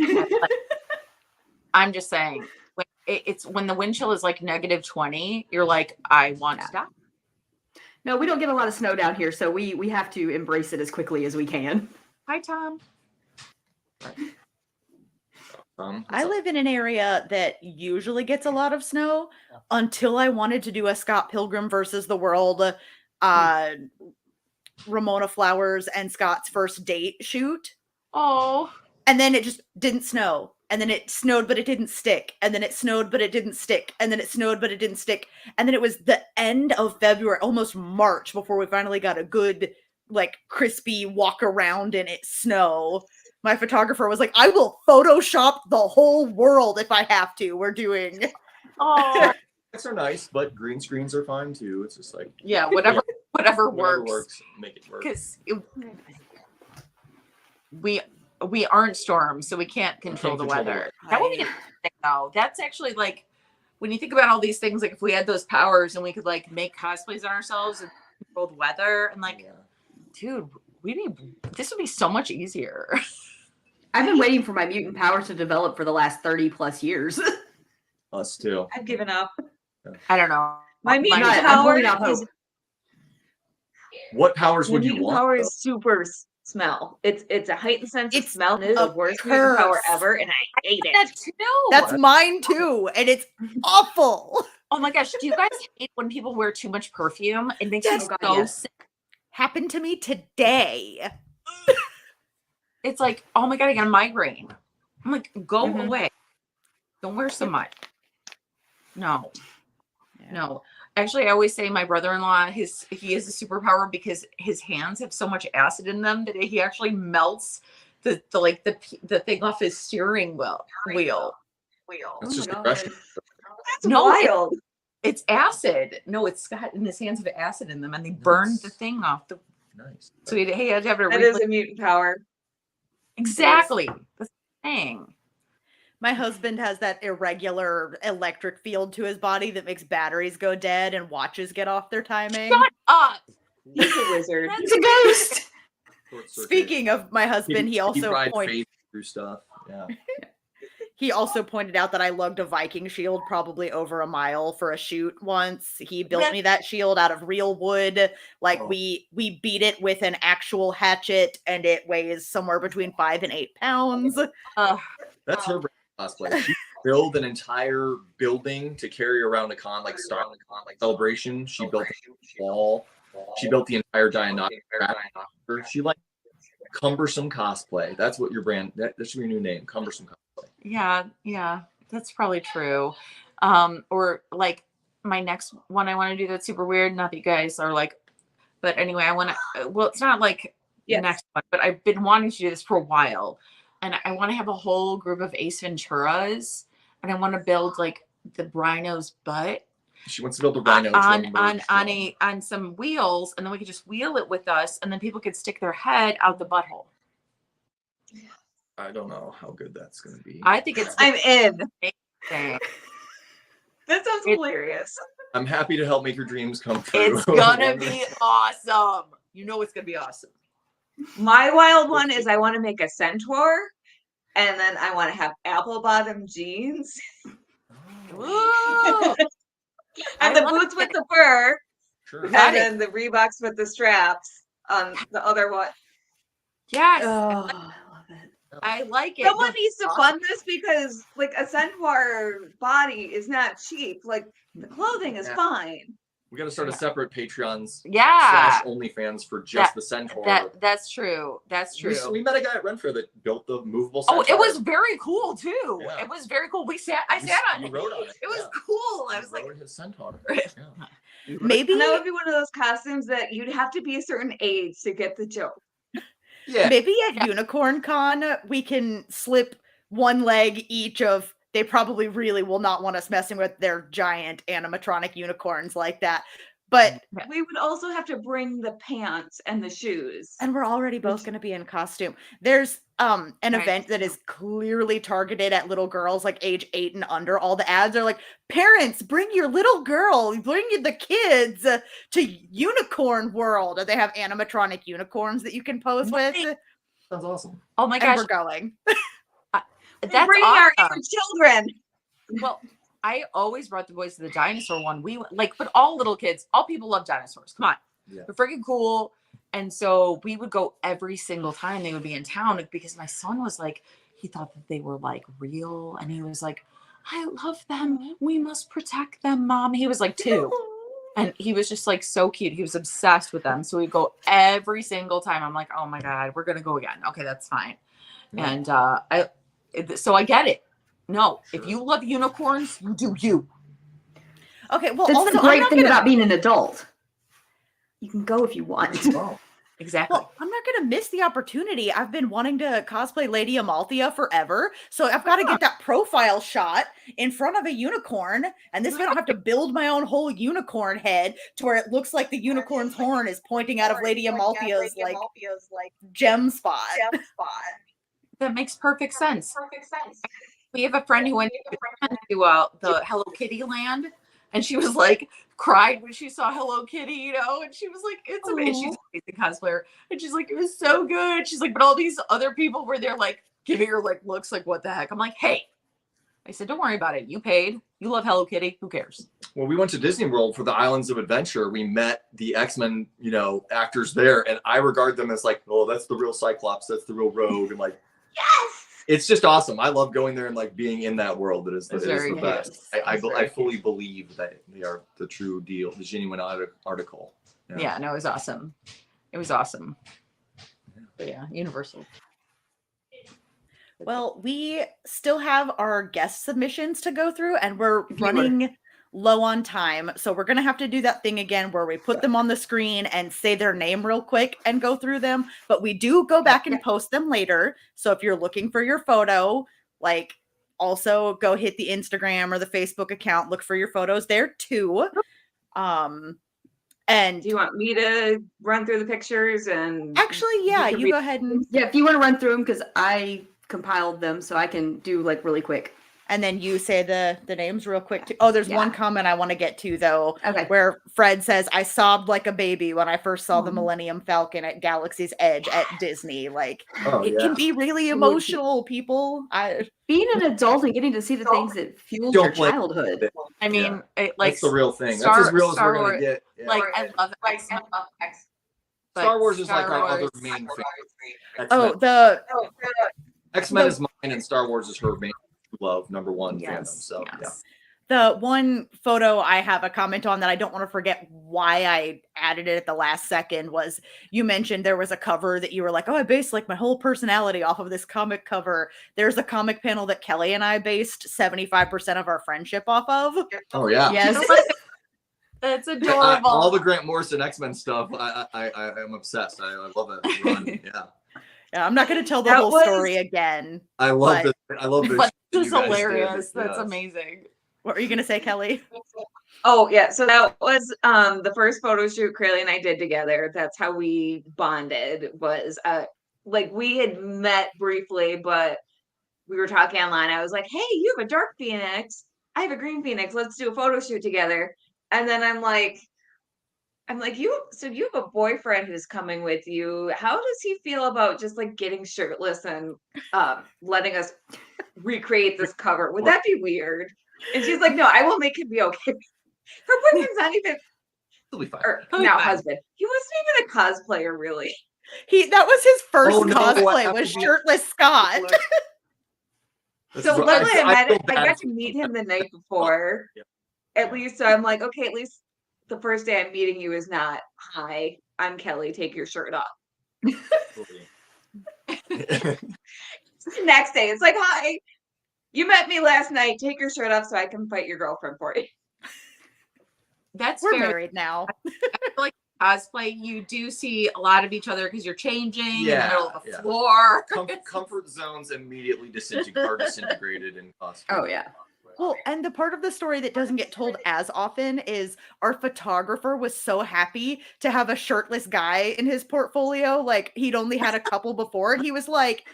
I'm just saying, when it's when the wind chill is like -20, you're like, I want to die. No, we don't get a lot of snow down here, so we have to embrace it as quickly as we can. Hi, Tom. I live in an area that usually gets a lot of snow until I wanted to do a Scott Pilgrim versus the World, Ramona Flowers and Scott's first date shoot. Oh. And then it just didn't snow. And then it snowed, but it didn't stick. And then it snowed, but it didn't stick. And then it snowed, but it didn't stick. And then it was the end of February, almost March, before we finally got a good, like, crispy walk around in it snow. My photographer was like, I will Photoshop the whole world if I have to. We're doing. Oh. Are nice, but green screens are fine too. It's just like whatever works. Make it work. Because we aren't storms, so we can't control the weather. That would be interesting, though. That's actually like when you think about all these things. Like if we had those powers and we could like make cosplays on ourselves and control the weather, and like, dude, this would be so much easier. I've been waiting for my mutant powers to develop for the last 30 plus years. Us too. I've given up. I don't know. My mutant I'm power holding out hope. is What powers would you mutant want? power is super smell. It's a heightened sense of It's smell. And it's a the worst mutant power curse. ever, and I hate it. That too. That's mine too. And it's awful. Oh my gosh. Do you guys hate when people wear too much perfume? It makes Yes. me Oh God, so yes. sick. Happened to me today. It's like, oh my God, I got a migraine. I'm like, go away. Don't wear so much. No. No. Actually, I always say my brother-in-law, he is a superpower because his hands have so much acid in them that he actually melts the thing off his steering wheel. That's just God. aggression. That's No, wild. It's acid. No, it's got in his hands have acid in them, and they burned the thing off. Nice. So he had to have it. That is a mutant power. Exactly. That's the thing. My husband has that irregular electric field to his body that makes batteries go dead and watches get off their timing. Shut up. He's a wizard. It's a ghost. Short circuit. Speaking of my husband, he also ride pointed. phase through stuff. Yeah. He also pointed out that I lugged a Viking shield probably over a mile for a shoot once. He built me that shield out of real wood. Like we beat it with an actual hatchet, and it weighs somewhere between 5 and 8 pounds. That's her cosplay. She built an entire building to carry around a con, like Star celebration. She built a wall. She built the entire Dionysus. She like cumbersome cosplay. That's what your brand. That should be your new name. Cumbersome cosplay. Yeah, that's probably true. Or like my next one I want to do that's super weird. Not that you guys are like, but anyway, I want to. Well, it's not like the next one, but I've been wanting to do this for a while, and I want to have a whole group of Ace Venturas, and I want to build like the rhino's butt. She wants to build a rhino on some wheels, and then we could just wheel it with us, and then people could stick their head out the butthole. I don't know how good that's going to be. I think it's. I'm in. amazing. That sounds hilarious. I'm happy to help make your dreams come true. It's gonna be awesome. You know it's gonna be awesome. My wild one is I want to make a centaur, and then I want to have apple bottom jeans. Ooh. And the boots with the fur, Sure. and then the Reeboks with the straps on the other one. Yes, Oh, I love it. I like it. Someone needs to fund this because, like, a centaur body is not cheap. Like, the clothing is fine. We got to start a separate Patreons Yeah. / OnlyFans for just the centaur. That's true. That's true. We met a guy at Ren Fair that built the movable Oh, centaur. it was very cool too. Yeah. It was very cool. I sat on You it. rode on it. It was Yeah. cool. I You was like, rode his centaur. Yeah. Maybe And that would be one of those costumes that you'd have to be a certain age to get the joke. Yeah. Maybe at Unicorn Con, we can slip one leg each of. They probably really will not want us messing with their giant animatronic unicorns like that. But We would also have to bring the pants and the shoes. and we're already both going to be in costume. There's an event that is clearly targeted at little girls like age 8 and under. All the ads are like, parents, bring your little girl, bring the kids to Unicorn World. And they have animatronic unicorns that you can pose with. Sounds awesome. oh my And gosh, we're going. that's bringing our awesome. inner children. Well, I always brought the boys to the dinosaur one. We but all little kids, all people love dinosaurs. Come on. Yeah. They're freaking cool. And so we would go every single time they would be in town because my son was like, he thought that they were like real. And he was like, I love them. We must protect them, Mom. He was like 2. And he was just like so cute. He was obsessed with them. So we'd go every single time. I'm like, oh my God, we're going to go again. Okay, that's fine. Yeah. And so I get it. No, if you love unicorns, you do you. Okay, well, That's also, the great thing about being an adult. You can go if you want. Exactly. Well, I'm not going to miss the opportunity. I've been wanting to cosplay Lady Amalthea forever. So I've got to get that profile shot in front of a unicorn. And this way I don't have to build my own whole unicorn head to where it looks like the unicorn's horn is pointing out of Lady Amalthea's like gem spot. That makes perfect sense. We have a friend who went to the Hello Kitty land, and she was like, cried when she saw Hello Kitty, you know, and she was like, it's amazing. She's an amazing cosplayer, and she's like, it was so good. She's like, but all these other people were there, like, giving her like looks like, what the heck? I'm like, hey, I said, don't worry about it. You paid. You love Hello Kitty. Who cares? Well, we went to Disney World for the Islands of Adventure. We met the X-Men, you know, actors there, and I regard them as like, oh, that's the real Cyclops, that's the real Rogue, and like, yes, it's just awesome. I love going there and like being in that world. It is the best. I fully believe that they are the true deal, the genuine article. Yeah, no, it was awesome. It was awesome. But yeah, Universal. Well, we still have our guest submissions to go through, and we're running low on time. So we're going to have to do that thing again where we put them on the screen and say their name real quick and go through them. But we do go back and post them later. So if you're looking for your photo, like also go hit the Instagram or the Facebook account, look for your photos there too. And do you want me to run through the pictures? And actually, yeah, you go ahead and if you want to run through them, because I compiled them, so I can do like really quick. And then you say the names real quick too. Oh, there's one comment I want to get to though. Okay. Where Fred says, I sobbed like a baby when I first saw the Millennium Falcon at Galaxy's Edge at Disney. Like it can be really emotional, people. Being an adult and getting to see the things that fueled your childhood. I mean, that's the real thing. That's as real as we're gonna get. Yeah. Like I love X-Men. Star Wars is like our other main thing. The X-Men is mine and Star Wars is her main love, number one fandom. So The one photo I have a comment on that I don't want to forget why I added it at the last second was you mentioned there was a cover that you were like, oh, I based like my whole personality off of this comic cover. There's a comic panel that Kelly and I based 75% of our friendship off of. Oh yeah. Yes. That's adorable. All the Grant Morrison X-Men stuff. I am obsessed. I love it. Run. Yeah, I'm not going to tell the whole story again. I love it. I love it. This is hilarious. That's amazing. What were you going to say, Kelly? Oh, yeah. So that was the first photo shoot Crayle and I did together. That's how we bonded, was like we had met briefly, but we were talking online. I was like, hey, you have a dark Phoenix. I have a green Phoenix. Let's do a photo shoot together. And then I'm like, you have a boyfriend who's coming with you. How does he feel about just like getting shirtless and letting us recreate this cover? Would that be weird? And she's like, no, I will make it be okay. Her boyfriend's not even, he'll be fine. Or now husband. He wasn't even a cosplayer, really. That was his first cosplay, was shirtless Scott. So luckily I got to meet him the night before. At least, so I'm like, okay, at least the first day I'm meeting you is not, hi, I'm Kelly, take your shirt off. Next day, it's like, hi, you met me last night, take your shirt off so I can fight your girlfriend for you. We're married now. I feel like cosplay, you do see a lot of each other because you're changing in the middle of the floor. Comfort zones immediately are disintegrated in cosplay. Oh, yeah. Well, and the part of the story that doesn't get told as often is our photographer was so happy to have a shirtless guy in his portfolio. Like, he'd only had a couple before. And he was like,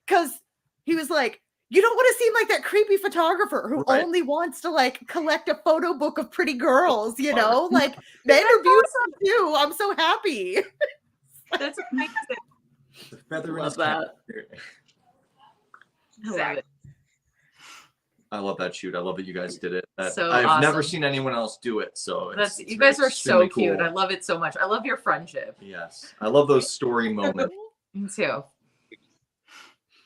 you don't want to seem like that creepy photographer who only wants to like collect a photo book of pretty girls, you know? Like, men are beautiful too. I'm so happy. That's amazing. The feather in his that. Exactly. I love that shoot. I love that you guys did it. So I've never awesome. seen anyone else do it. So That's it's you guys are so extremely cute. cool. I love it so much. I love your friendship. Yes, I love those story moments. Me too.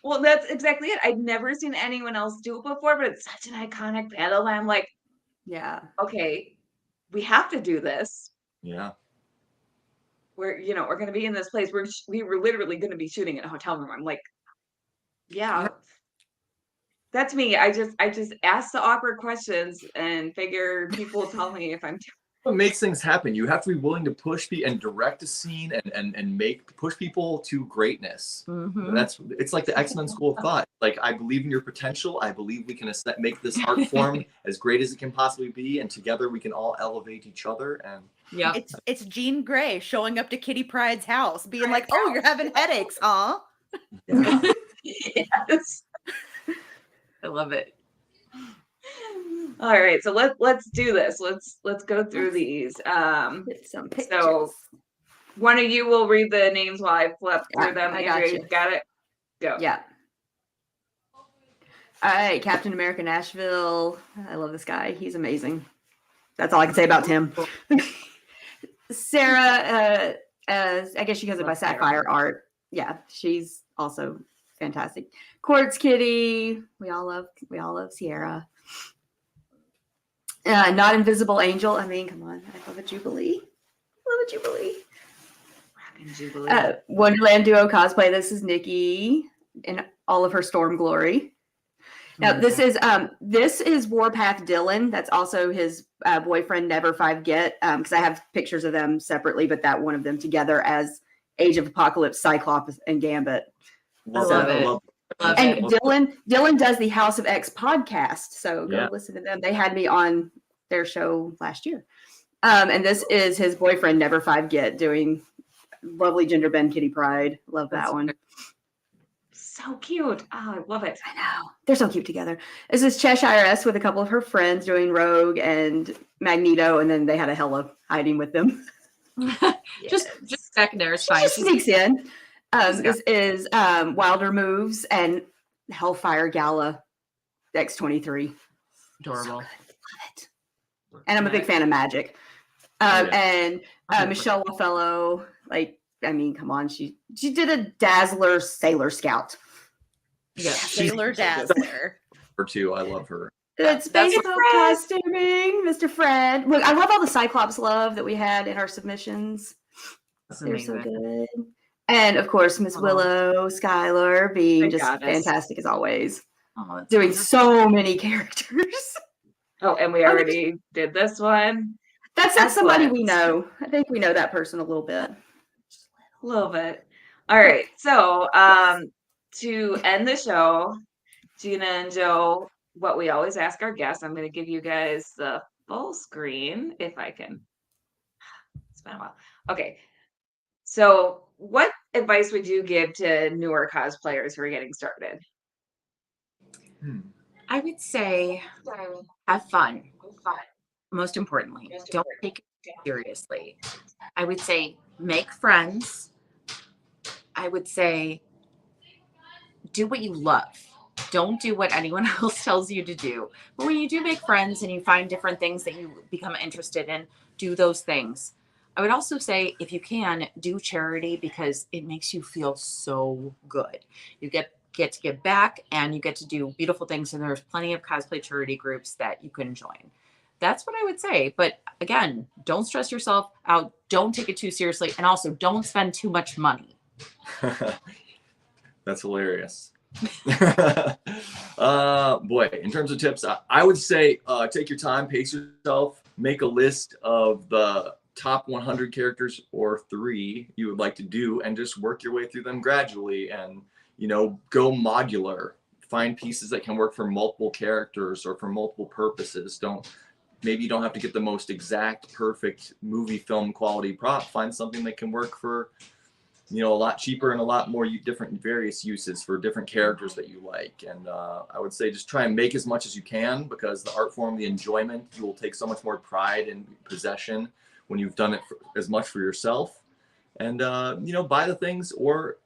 Well, that's exactly it. I'd never seen anyone else do it before, but it's such an iconic battle. And I'm like, Yeah. okay, we have to do this. Yeah. We're going to be in this place. We were literally going to be shooting in a hotel room. I'm like, yeah. That's me. I just ask the awkward questions and figure people will tell me if I'm What makes things happen? You have to be willing to push and direct a scene and push people to greatness. Mm-hmm. It's like the X-Men school of thought. Like, I believe in your potential. I believe we can make this art form as great as it can possibly be, and together we can all elevate each other. And yeah, It's Jean Grey showing up to Kitty Pryde's house, being like, "Oh, you're having headaches, huh?" Yes. I love it. All right, so let's do this. Let's go through these. Get some pictures. So one of you will read the names while I flip through them. I got Andrea, you. got it? Go. Yeah. All right, Captain America Nashville. I love this guy. He's amazing. That's all I can say about Tim. Sarah, I guess she goes by Sapphire Art. Yeah, she's also fantastic. Quartz Kitty. We all love Sierra. Not Invisible Angel. I mean, come on. I love a Jubilee. Rockin' Jubilee. Wonderland Duo Cosplay. This is Nikki in all of her storm glory. Now, this is Warpath Dylan. That's also his boyfriend, Never Five Get, because I have pictures of them separately, but that one of them together as Age of Apocalypse, Cyclops, and Gambit. Love it. And Dylan does the House of X podcast, so go listen to them. They had me on their show last year. And this is his boyfriend, Never Five Get, doing lovely Ginger Ben Kitty Pryde. Love that one. So cute. Oh, I love it. I know. They're so cute together. This is Cheshire S with a couple of her friends doing Rogue and Magneto, and then they had a Hella hiding with them. Just secondary She fine. just sneaks in. This is Wilder Moves and Hellfire Gala X23. Adorable. So good. Love it. And I'm a big fan of Magic. And Michelle Waffello, like, I mean, come on, she did a Dazzler Sailor Scout. Yeah, Sailor Dazzler. Her too. I love her. It's based on costuming, Mr. Fred. Look, I love all the Cyclops love that we had in our submissions. They're so good. And of course, Miss Willow, Skylar being just fantastic as always. Doing so many characters. Oh, and we already did this one. That's somebody we know. I think we know that person a little bit. A little bit. All right. So to end the show, Gina and Joe, what we always ask our guests, I'm going to give you guys the full screen if I can. It's been a while. Okay. So what advice would you give to newer cosplayers who are getting started? I would say have fun. Most importantly, don't take it seriously. I would say make friends. I would say do what you love. Don't do what anyone else tells you to do. But when you do make friends and you find different things that you become interested in, do those things. I would also say, if you can, do charity because it makes you feel so good. You get to give back and you get to do beautiful things. And there's plenty of cosplay charity groups that you can join. That's what I would say. But again, don't stress yourself out. Don't take it too seriously. And also don't spend too much money. That's hilarious. Boy, in terms of tips, I would say take your time, pace yourself, make a list of the top 100 characters or 3 you would like to do, and just work your way through them gradually, and go modular. Find pieces that can work for multiple characters or for multiple purposes. Maybe you don't have to get the most exact, perfect movie film quality prop. Find something that can work for a lot cheaper and a lot more different various uses for different characters that you like. And I would say just try and make as much as you can, because the art form, the enjoyment, you will take so much more pride and possession when you've done it as much for yourself. And buy the things, or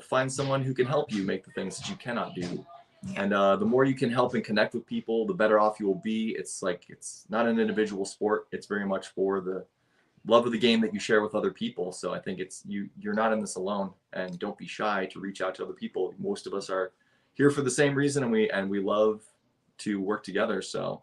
find someone who can help you make the things that you cannot do And the more you can help and connect with people, the better off you will be. It's not an individual sport. It's very much for the love of the game that you share with other people. So I think you're not in this alone, and don't be shy to reach out to other people. Most of us are here for the same reason, and we love to work together. So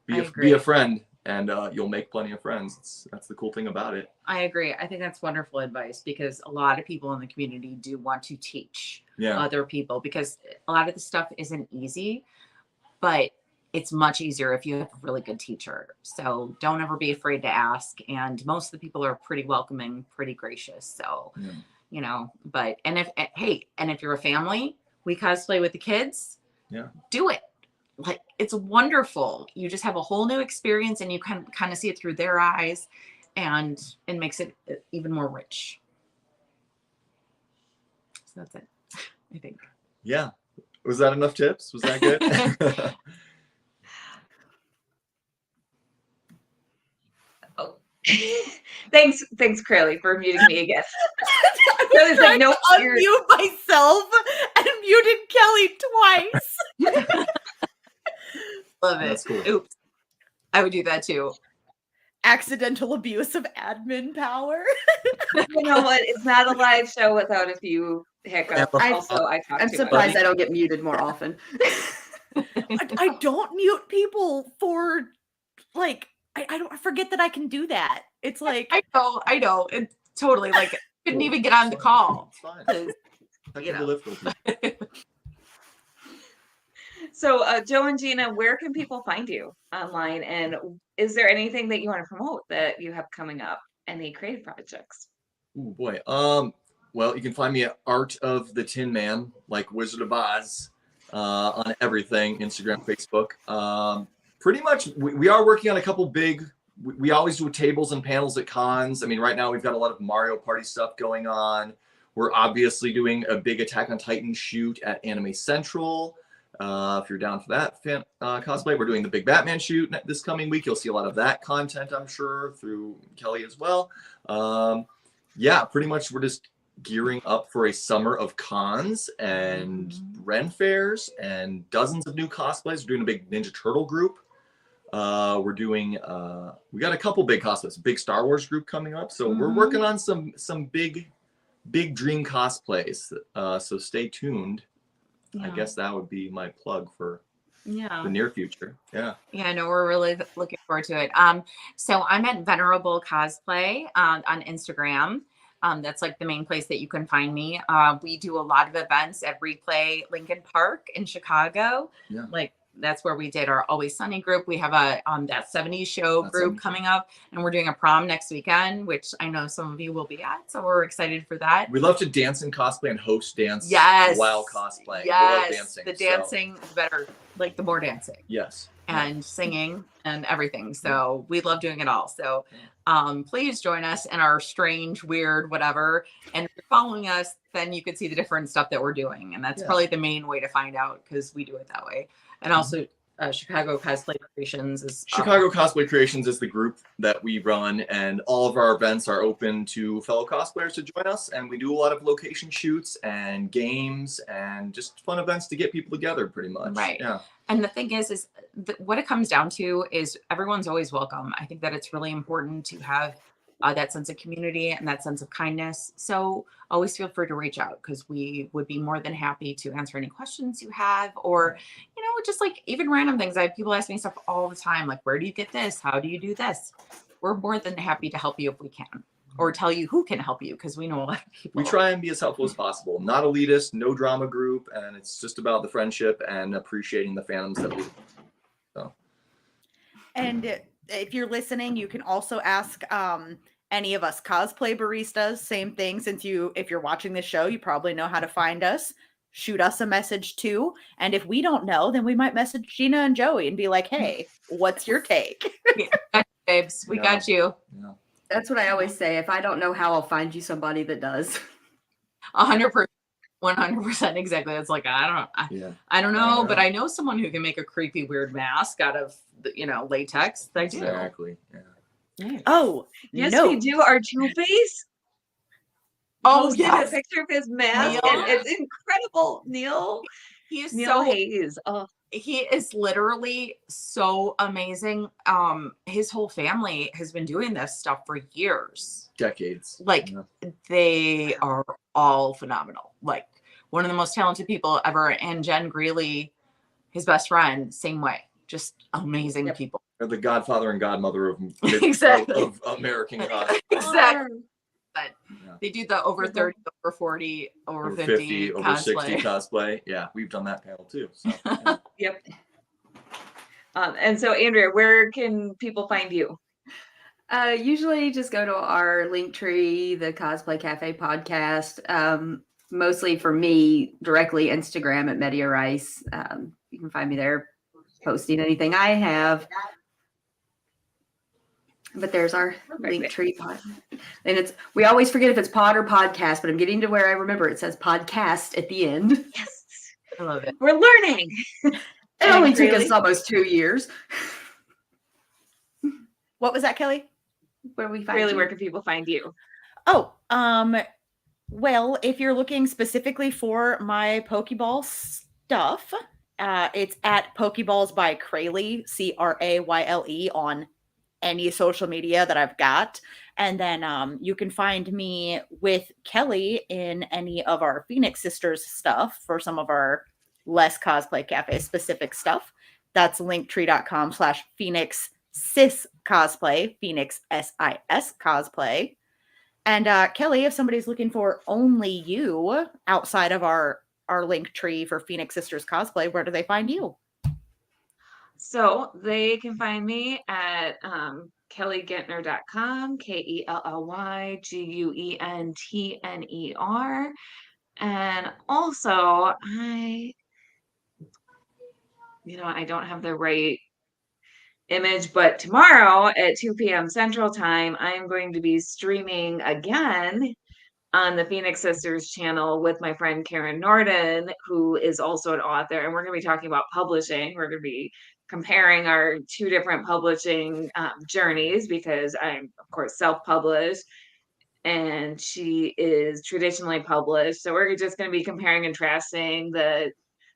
be a friend, and you'll make plenty of friends. That's the cool thing about it. I agree. I think that's wonderful advice, because a lot of people in the community do want to teach other people, because a lot of the stuff isn't easy, but it's much easier if you have a really good teacher. So don't ever be afraid to ask. And most of the people are pretty welcoming, pretty gracious. So, and if you're a family, we cosplay with the kids. Yeah. Do it. Like, it's wonderful. You just have a whole new experience, and you can kind of see it through their eyes, and it makes it even more rich. So that's it, I think. Yeah. Was that enough tips? Was that good? Thanks, Crayle, for muting me again. I was trying to unmute myself and muted Kelly twice. Love it. That's cool. Oops. I would do that too. Accidental abuse of admin power. You know what? It's not a live show without a few hiccups. I'm surprised I don't get muted more often. I don't mute people for I forget that I can do that. It's like I know. It's totally like couldn't even get on the call. It's fine. So, Joe and Gina, where can people find you online? And is there anything that you want to promote that you have coming up? Any creative projects? Oh boy. Well, you can find me at Art of the Tin Man, like Wizard of Oz, on everything, Instagram, Facebook. Pretty much, we are working on a couple big. We always do tables and panels at cons. I mean, right now we've got a lot of Mario Party stuff going on. We're obviously doing a big Attack on Titan shoot at Anime Central. If you're down for that cosplay, we're doing the big Batman shoot this coming week. You'll see a lot of that content, I'm sure, through Kelly as well. Yeah, pretty much we're just gearing up for a summer of cons and Ren fairs and dozens of new cosplays. We're doing a big Ninja Turtle group. We're doing we got a couple big cosplays, big Star Wars group coming up. So we're working on some big dream cosplays. So stay tuned. Yeah. I guess that would be my plug for the near future. Yeah. Yeah, no, we're really looking forward to it. So I'm at venerable.cosplay on Instagram. That's like the main place that you can find me. We do a lot of events at Replay Lincoln Park in Chicago. Yeah. Like that's where we did our Always Sunny group. We have a that 70s show group coming up, and we're doing a prom next weekend, which I know some of you will be at. So we're excited for that. We love to dance and cosplay and host dance while cosplaying. Yes. We love dancing. The dancing is better, like the more dancing. Yes. And singing and everything. So we love doing it all. So please join us in our strange, weird, whatever. And if you're following us, then you can see the different stuff that we're doing. And that's probably the main way to find out, because we do it that way. And also Chicago Cosplay Creations is Cosplay Creations is the group that we run, and all of our events are open to fellow cosplayers to join us. And we do a lot of location shoots and games and just fun events to get people together, pretty much. Right. Yeah. And the thing is what it comes down to is everyone's always welcome. I think that it's really important to have that sense of community and that sense of kindness. So always feel free to reach out, because we would be more than happy to answer any questions you have, or, just like even random things. I have people ask me stuff all the time, like, where do you get this? How do you do this? We're more than happy to help you if we can, or tell you who can help you, because we know a lot of people. We try and be as helpful as possible. Not elitist, no drama group, and it's just about the friendship and appreciating the fandoms that we. So. And if you're listening, you can also ask any of us cosplay baristas. Same thing. If you're watching this show, you probably know how to find us. Shoot us a message too. And if we don't know, then we might message Gina and Joey and be like, hey, what's your take? Babes, we got you. Yeah. That's what I always say. If I don't know how, I'll find you somebody that does. 100%. 100%. Exactly. It's like, I don't know, but I know someone who can make a creepy, weird mask out of, latex. I do. Exactly. Yeah. Oh, yes, we do. Our Two-Face. Oh, yes. A picture of his mask, and it's incredible, Neil. He is Neil so Hayes. Oh, he is literally so amazing. His whole family has been doing this stuff for years. Decades. Like they are all phenomenal. Like one of the most talented people ever. And Jen Greeley, his best friend, same way. Just amazing people. They're the godfather and godmother of Exactly. of American cosplay. Exactly. But they do the over 30, over 40, over 50, over cosplay. 60 cosplay. Yeah, we've done that panel too. So, yeah. yep. And so, Andrea, where can people find you? Usually just go to our link tree, the Cosplay Cafe podcast. Mostly for me, directly Instagram at Media Rice. You can find me there posting anything I have. But there's our link tree pod. And we always forget if it's pod or podcast, but I'm getting to where I remember it says podcast at the end. Yes. I love it. We're learning. It only took us almost 2 years. What was that, Kelly? Where we find Really, you? where can people find you? Oh, well, if you're looking specifically for my Pokeball stuff, it's at Pokeballs by Crayle, Crayle, on any social media that I've got. And then you can find me with Kelly in any of our Phoenix Sisters stuff for some of our less Cosplay Cafe specific stuff. That's linktree.com/Phoenix Sis Cosplay, Phoenix SIS Cosplay. And Kelly, if somebody's looking for only you outside of our link tree for Phoenix Sisters Cosplay, where do they find you? So they can find me at kellyguentner.com, KELLYGUENTNER. And also I don't have the right image, but tomorrow at 2 p.m. Central Time, I am going to be streaming again on the Phoenix Sisters channel with my friend Karen Norden, who is also an author, and we're going to be talking about publishing. We're going to be comparing our two different publishing journeys, because I'm, of course, self-published and she is traditionally published. So we're just going to be comparing and contrasting the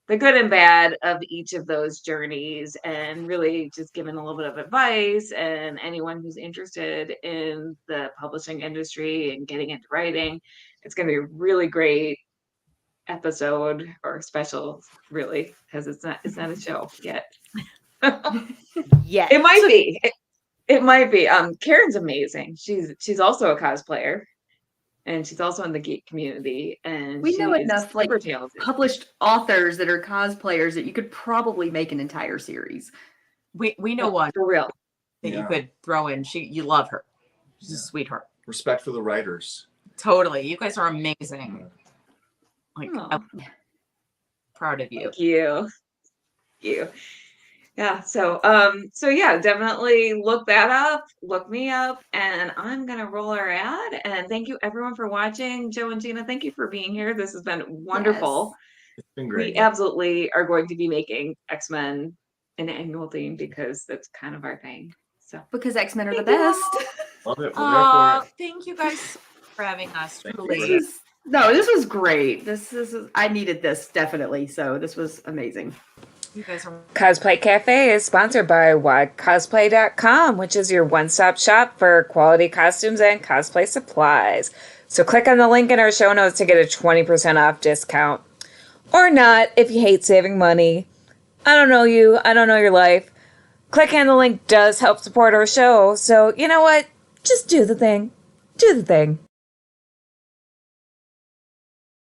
good and bad of each of those journeys, and really just giving a little bit of advice. And anyone who's interested in the publishing industry and getting into writing, it's going to be a really great episode, or special, really, because it's not a show yet. Yes. It might be. It might be. Karen's amazing. She's also a cosplayer, and she's also in the geek community. And we know enough like talented published authors that are cosplayers that you could probably make an entire series. We know one for real that you could throw in. You love her. She's a sweetheart. Respect for the writers. Totally. You guys are amazing. Like, I'm proud of you. Thank you. Yeah. So yeah, definitely look that up, look me up, and I'm going to roll our ad. And thank you everyone for watching. Joe and Gina, thank you for being here. This has been wonderful. Yes. It's been great. We absolutely are going to be making X-Men an annual theme, because that's kind of our thing. So because X-Men are the best. Love it. We're there for it. Thank you guys for having us. Thank Truly. you. This was great. This is I needed this definitely. So this was amazing. You guys are Cosplay Cafe is sponsored by whycosplay.com, which is your one-stop shop for quality costumes and cosplay supplies. So click on the link in our show notes to get a 20% off discount. Or not, if you hate saving money. I don't know you. I don't know your life. Clicking on the link does help support our show. So you know what? Just do the thing. Do the thing.